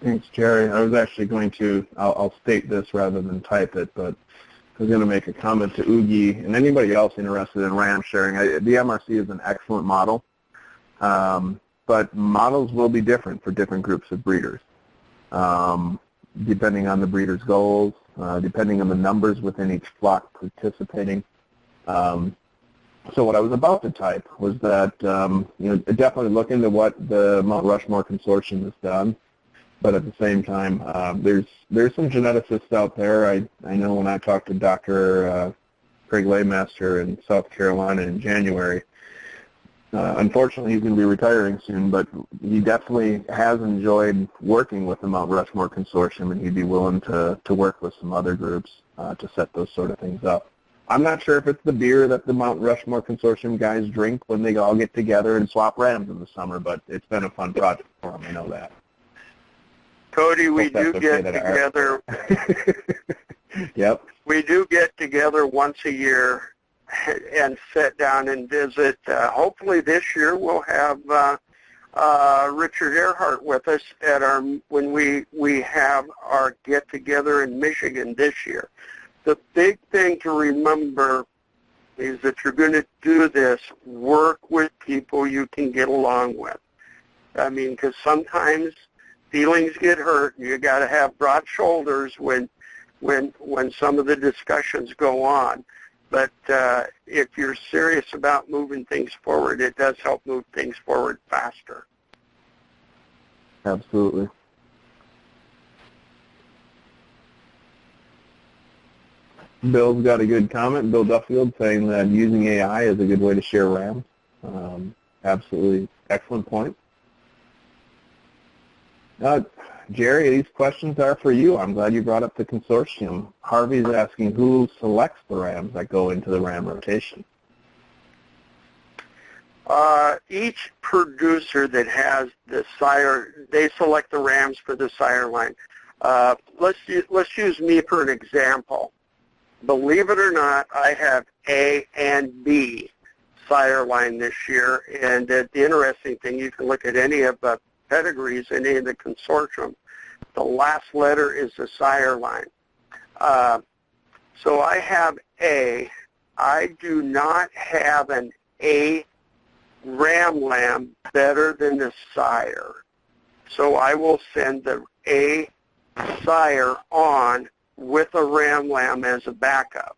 Thanks, Jerry. I was actually going to, I'll state this rather than type it, but I was going to make a comment to Oogie and anybody else interested in ram sharing. The MRC is an excellent model, but models will be different for different groups of breeders, depending on the breeder's goals, depending on the numbers within each flock participating. So what I was about to type was that definitely look into what the Mount Rushmore Consortium has done, but at the same time, there's some geneticists out there. I know when I talked to Dr. Craig Laymaster in South Carolina in January, unfortunately he's going to be retiring soon, but he definitely has enjoyed working with the Mount Rushmore Consortium, and he'd be willing to work with some other groups to set those sort of things up. I'm not sure if it's the beer that the Mount Rushmore Consortium guys drink when they all get together and swap rams in the summer, but it's been a fun project for them, I know that. Cody, we do get together. Yep. We do get together once a year and sit down and visit. Hopefully this year we'll have Richard Earhart with us at when we have our get together in Michigan this year. The big thing to remember is that you're going to do this, work with people you can get along with. I mean, because sometimes feelings get hurt, and you got to have broad shoulders when some of the discussions go on. But if you're serious about moving things forward, it does help move things forward faster. Absolutely. Bill's got a good comment, Bill Duffield, saying that using AI is a good way to share rams. Absolutely excellent point. Jerry, these questions are for you. I'm glad you brought up the consortium. Harvey's asking who selects the rams that go into the ram rotation. Each producer that has the sire, they select the rams for the sire line. Let's use me for an example. Believe it or not, I have A and B sire line this year, and the interesting thing, you can look at any of pedigrees in any of the consortium, the last letter is the sire line. So I have A. I do not have an A ram lamb better than the sire. So I will send the A sire on with a ram lamb as a backup.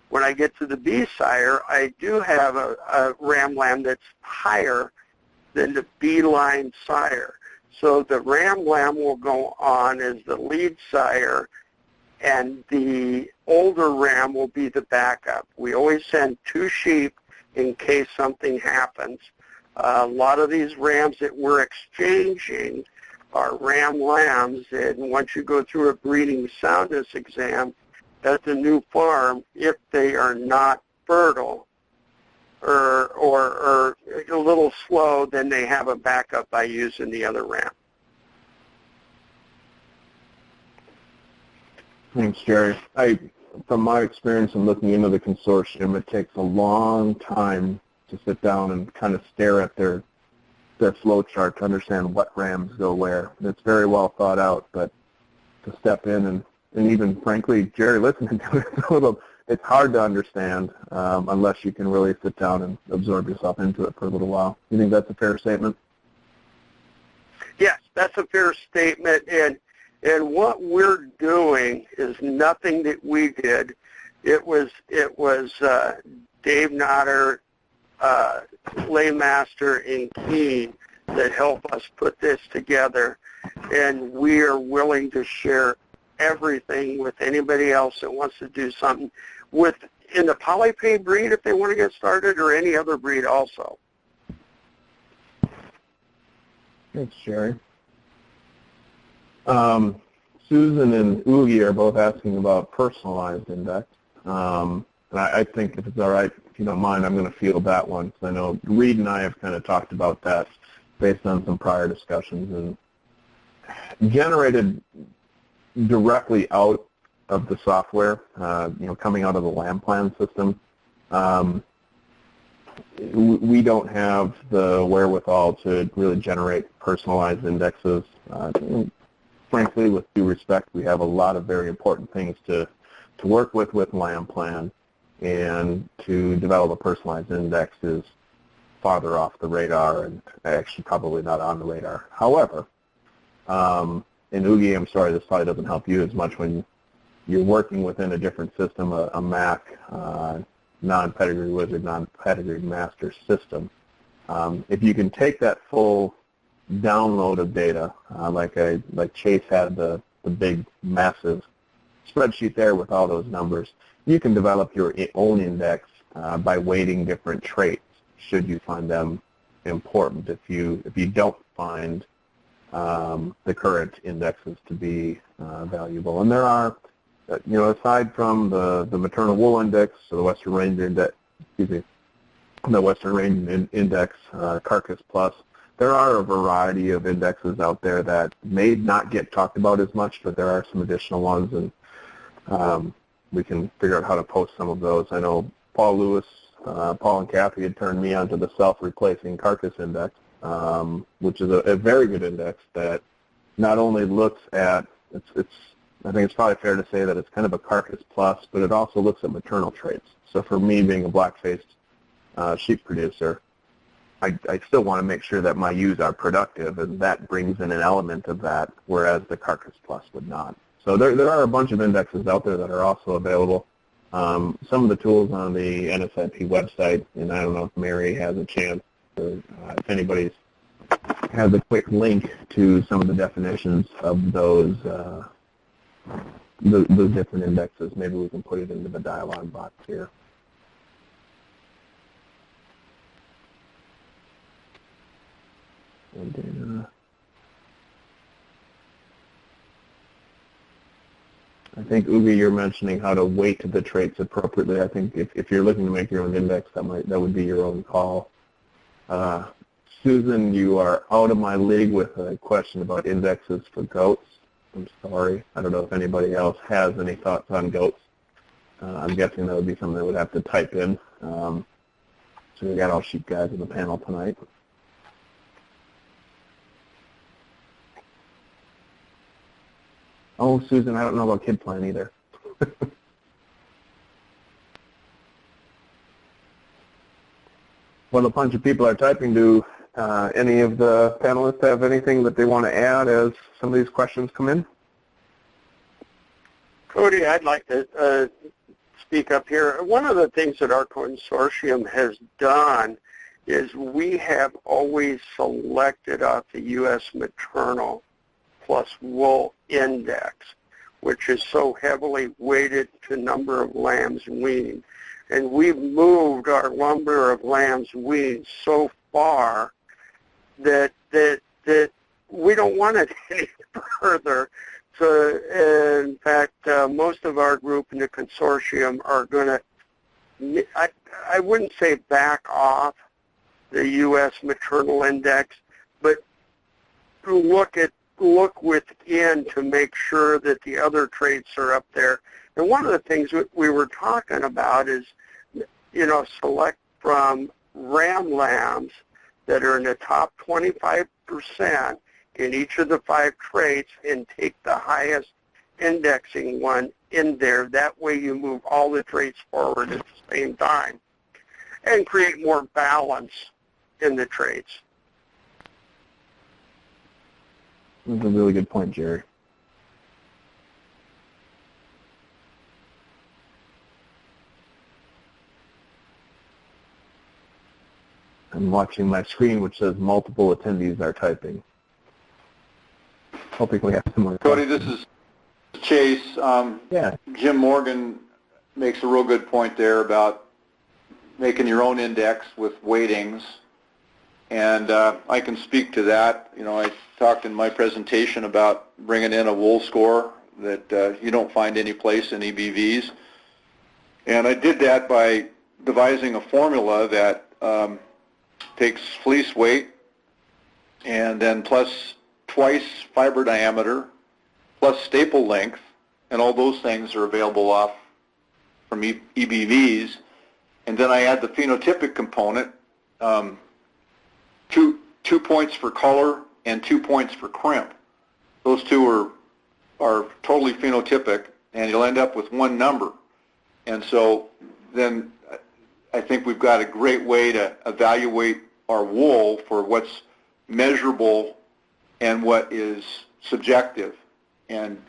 When I get to the B sire, I do have a ram lamb that's higher than the B line sire. So the ram lamb will go on as the lead sire, and the older ram will be the backup. We always send 2 sheep in case something happens. A lot of these rams that we're exchanging are ram lambs, and once you go through a breeding soundness exam at the new farm, if they are not fertile or a little slow, then they have a backup by using the other ram. Thanks, Jerry. From my experience in looking into the consortium, it takes a long time to sit down and kind of stare at their flow chart to understand what rams go where. It's very well thought out, but to step in and even, frankly, Jerry, listening to it, it's hard to understand unless you can really sit down and absorb yourself into it for a little while. You think that's a fair statement? Yes, that's a fair statement, and what we're doing is nothing that we did. It was Dave Notter, Laymaster, and Keene that helped us put this together, and we are willing to share everything with anybody else that wants to do something in the polypay breed if they want to get started, or any other breed also. Thanks, Jerry. Susan and Oogie are both asking about personalized index. And I think if it's all right, if you don't mind, I'm going to field that one, because I know Reed and I have kind of talked about that based on some prior discussions. And generated directly out of the software, coming out of the lamb plan system, we don't have the wherewithal to really generate personalized indexes. Frankly, with due respect, we have a lot of very important things to work with lamb plan, and to develop a personalized index is farther off the radar and actually probably not on the radar. However, and Oogie, I'm sorry, this probably doesn't help you as much when you're working within a different system, a MAC, non-pedigree wizard, non-pedigree master system. If you can take that full download of data, like Chase had the big, massive spreadsheet there with all those numbers, you can develop your own index by weighting different traits should you find them important. If you don't find the current indexes to be valuable. And there are, aside from the maternal wool index, or the Western Range index, the Western Range index, Carcass Plus, there are a variety of indexes out there that may not get talked about as much, but there are some additional ones, and we can figure out how to post some of those. I know Paul Lewis, Paul and Kathy had turned me onto the self-replacing Carcass index, which is a very good index that not only looks at, I think it's probably fair to say that it's kind of a Carcass Plus, but it also looks at maternal traits. So for me, being a black-faced sheep producer, I still want to make sure that my ewes are productive, and that brings in an element of that, whereas the Carcass Plus would not. So there are a bunch of indexes out there that are also available. Some of the tools on the NSIP website, and I don't know if Mary has a chance, or if anybody has a quick link to some of the definitions of those different indexes. Maybe we can put it into the dialog box here. And, I think, Uwe, you're mentioning how to weight the traits appropriately. I think if you're looking to make your own index, that would be your own call. Susan, you are out of my league with a question about indexes for goats. I'm sorry. I don't know if anybody else has any thoughts on goats. I'm guessing that would be something they would have to type in. So we got all sheep guys in the panel tonight. No, Susan, I don't know about KidPlan either. Well, a bunch of people are typing. Do any of the panelists have anything that they want to add as some of these questions come in? Cody, I'd like to speak up here. One of the things that our consortium has done is we have always selected off the U.S. maternal plus wool index, which is so heavily weighted to number of lambs weaned. And we've moved our number of lambs weaned so far that we don't want it any further. So, in fact, most of our group in the consortium are going to, I wouldn't say back off the U.S. maternal index, but look within to make sure that the other traits are up there. And one of the things we were talking about is, select from ram lambs that are in the top 25% in each of the 5 traits and take the highest indexing one in there. That way you move all the traits forward at the same time and create more balance in the traits. That's a really good point, Jerry. I'm watching my screen, which says multiple attendees are typing. Hoping we have some more. Cody, this is Chase. Yeah. Jim Morgan makes a real good point there about making your own index with weightings. And I can speak to that. I talked in my presentation about bringing in a wool score that you don't find any place in EBVs. And I did that by devising a formula that takes fleece weight and then plus twice fiber diameter plus staple length, and all those things are available off from EBVs. And then I add the phenotypic component, 2 points for color and 2 points for crimp. Those two are totally phenotypic, and you'll end up with one number. And so then I think we've got a great way to evaluate our wool for what's measurable and what is subjective. And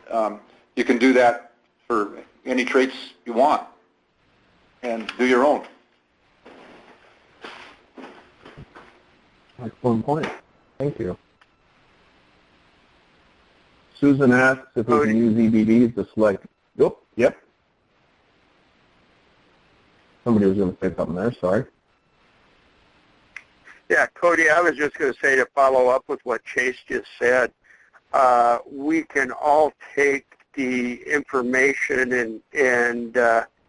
you can do that for any traits you want and do your own. Excellent point. Thank you. Susan asks if we can use EBVs to select. Yep. Somebody was going to say something there. Sorry. Yeah, Cody, I was just going to say, to follow up with what Chase just said, we can all take the information and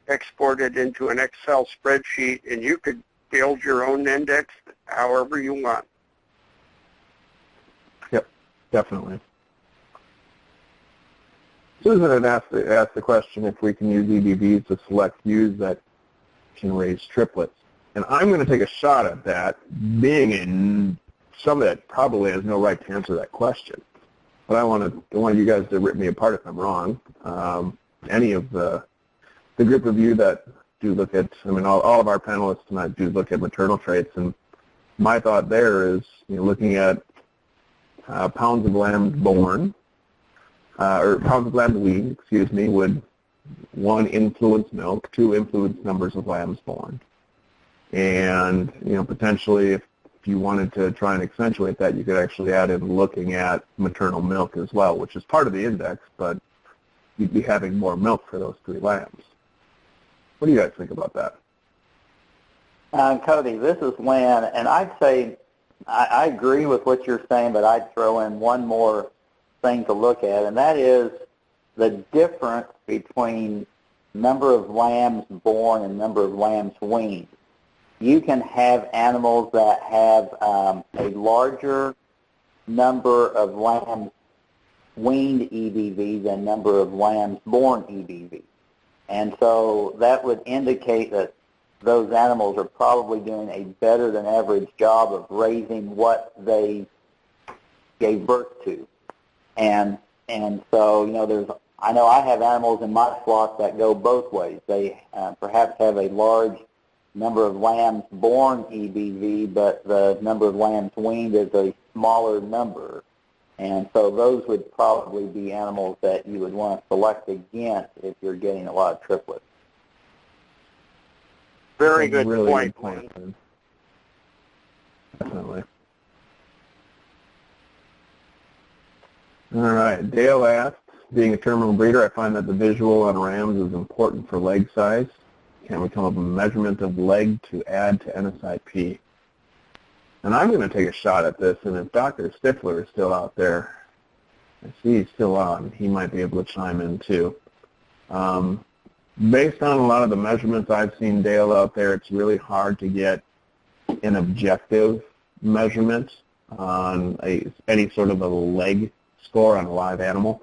export it into an Excel spreadsheet, and you could build your own index however you want. Yep, definitely. Susan had asked the question if we can use EBVs to select ewes that can raise triplets. And I'm going to take a shot at that, being in somebody that probably has no right to answer that question. But I want you guys to rip me apart if I'm wrong. Any of the group of you that do look at, all of our panelists tonight do look at maternal traits, and my thought there is, looking at pounds of lambs born, or pounds of lambs weaned, would 1 influence milk, 2 influence numbers of lambs born. And, potentially if you wanted to try and accentuate that, you could actually add in looking at maternal milk as well, which is part of the index, but you'd be having more milk for those 3 lambs. What do you guys think about that? Cody, this is Lynn, and I'd say I agree with what you're saying, but I'd throw in one more thing to look at, and that is the difference between number of lambs born and number of lambs weaned. You can have animals that have a larger number of lambs weaned EBV than number of lambs born EBV. And so that would indicate that those animals are probably doing a better than average job of raising what they gave birth to. And so, there's I know I have animals in my flock that go both ways. They perhaps have a large number of lambs born EBV, but the number of lambs weaned is a smaller number. And so those would probably be animals that you would want to select against if you're getting a lot of triplets. Very good really point. Good point. Definitely. All right. Dale asked, being a terminal breeder, I find that the visual on rams is important for leg size. Can we come up with a measurement of leg to add to NSIP? And I'm going to take a shot at this, and if Dr. Stifler is still out there, I see he's still on, he might be able to chime in too. Based on a lot of the measurements I've seen, Dale, out there, it's really hard to get an objective measurement on any sort of a leg score on a live animal.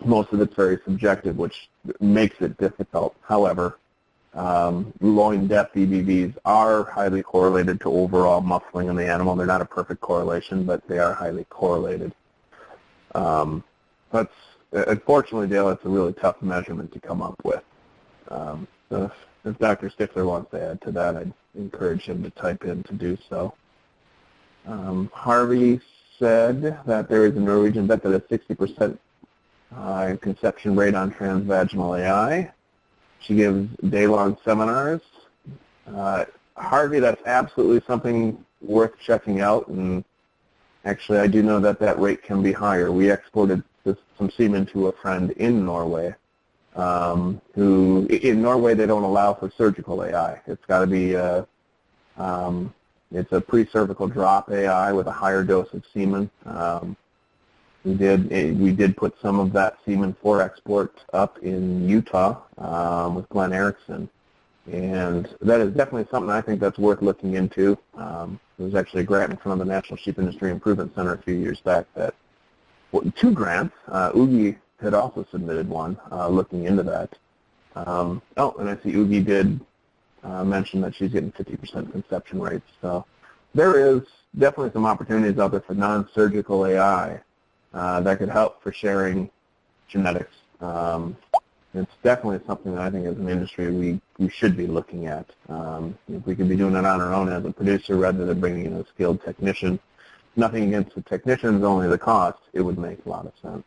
Most of it's very subjective, which makes it difficult. However, loin depth EBVs are highly correlated to overall muscling in the animal. They're not a perfect correlation, but they are highly correlated. That's, unfortunately, Dale, it's a really tough measurement to come up with. So if Dr. Stifler wants to add to that, I'd encourage him to type in to do so. Harvey said that there is a Norwegian vet that has 60% conception rate on transvaginal AI. She gives day-long seminars. Harvey, that's absolutely something worth checking out, and actually I do know that that rate can be higher. We exported some semen to a friend in Norway, who, in Norway they don't allow for surgical AI. It's got to be, it's a pre-cervical drop AI with a higher dose of semen. We did put some of that semen for export up in Utah with Glenn Erickson, and that is definitely something I think that's worth looking into. There was actually a grant in front of the National Sheep Industry Improvement Center a few years back that, well, 2 grants. Oogie had also submitted one looking into that. Oh, and I see Oogie did mention that she's getting 50% conception rates. So there is definitely some opportunities out there for non-surgical AI that could help for sharing genetics. It's definitely something that I think as an industry we should be looking at. If we could be doing it on our own as a producer rather than bringing in a skilled technician, nothing against the technicians, only the cost, it would make a lot of sense.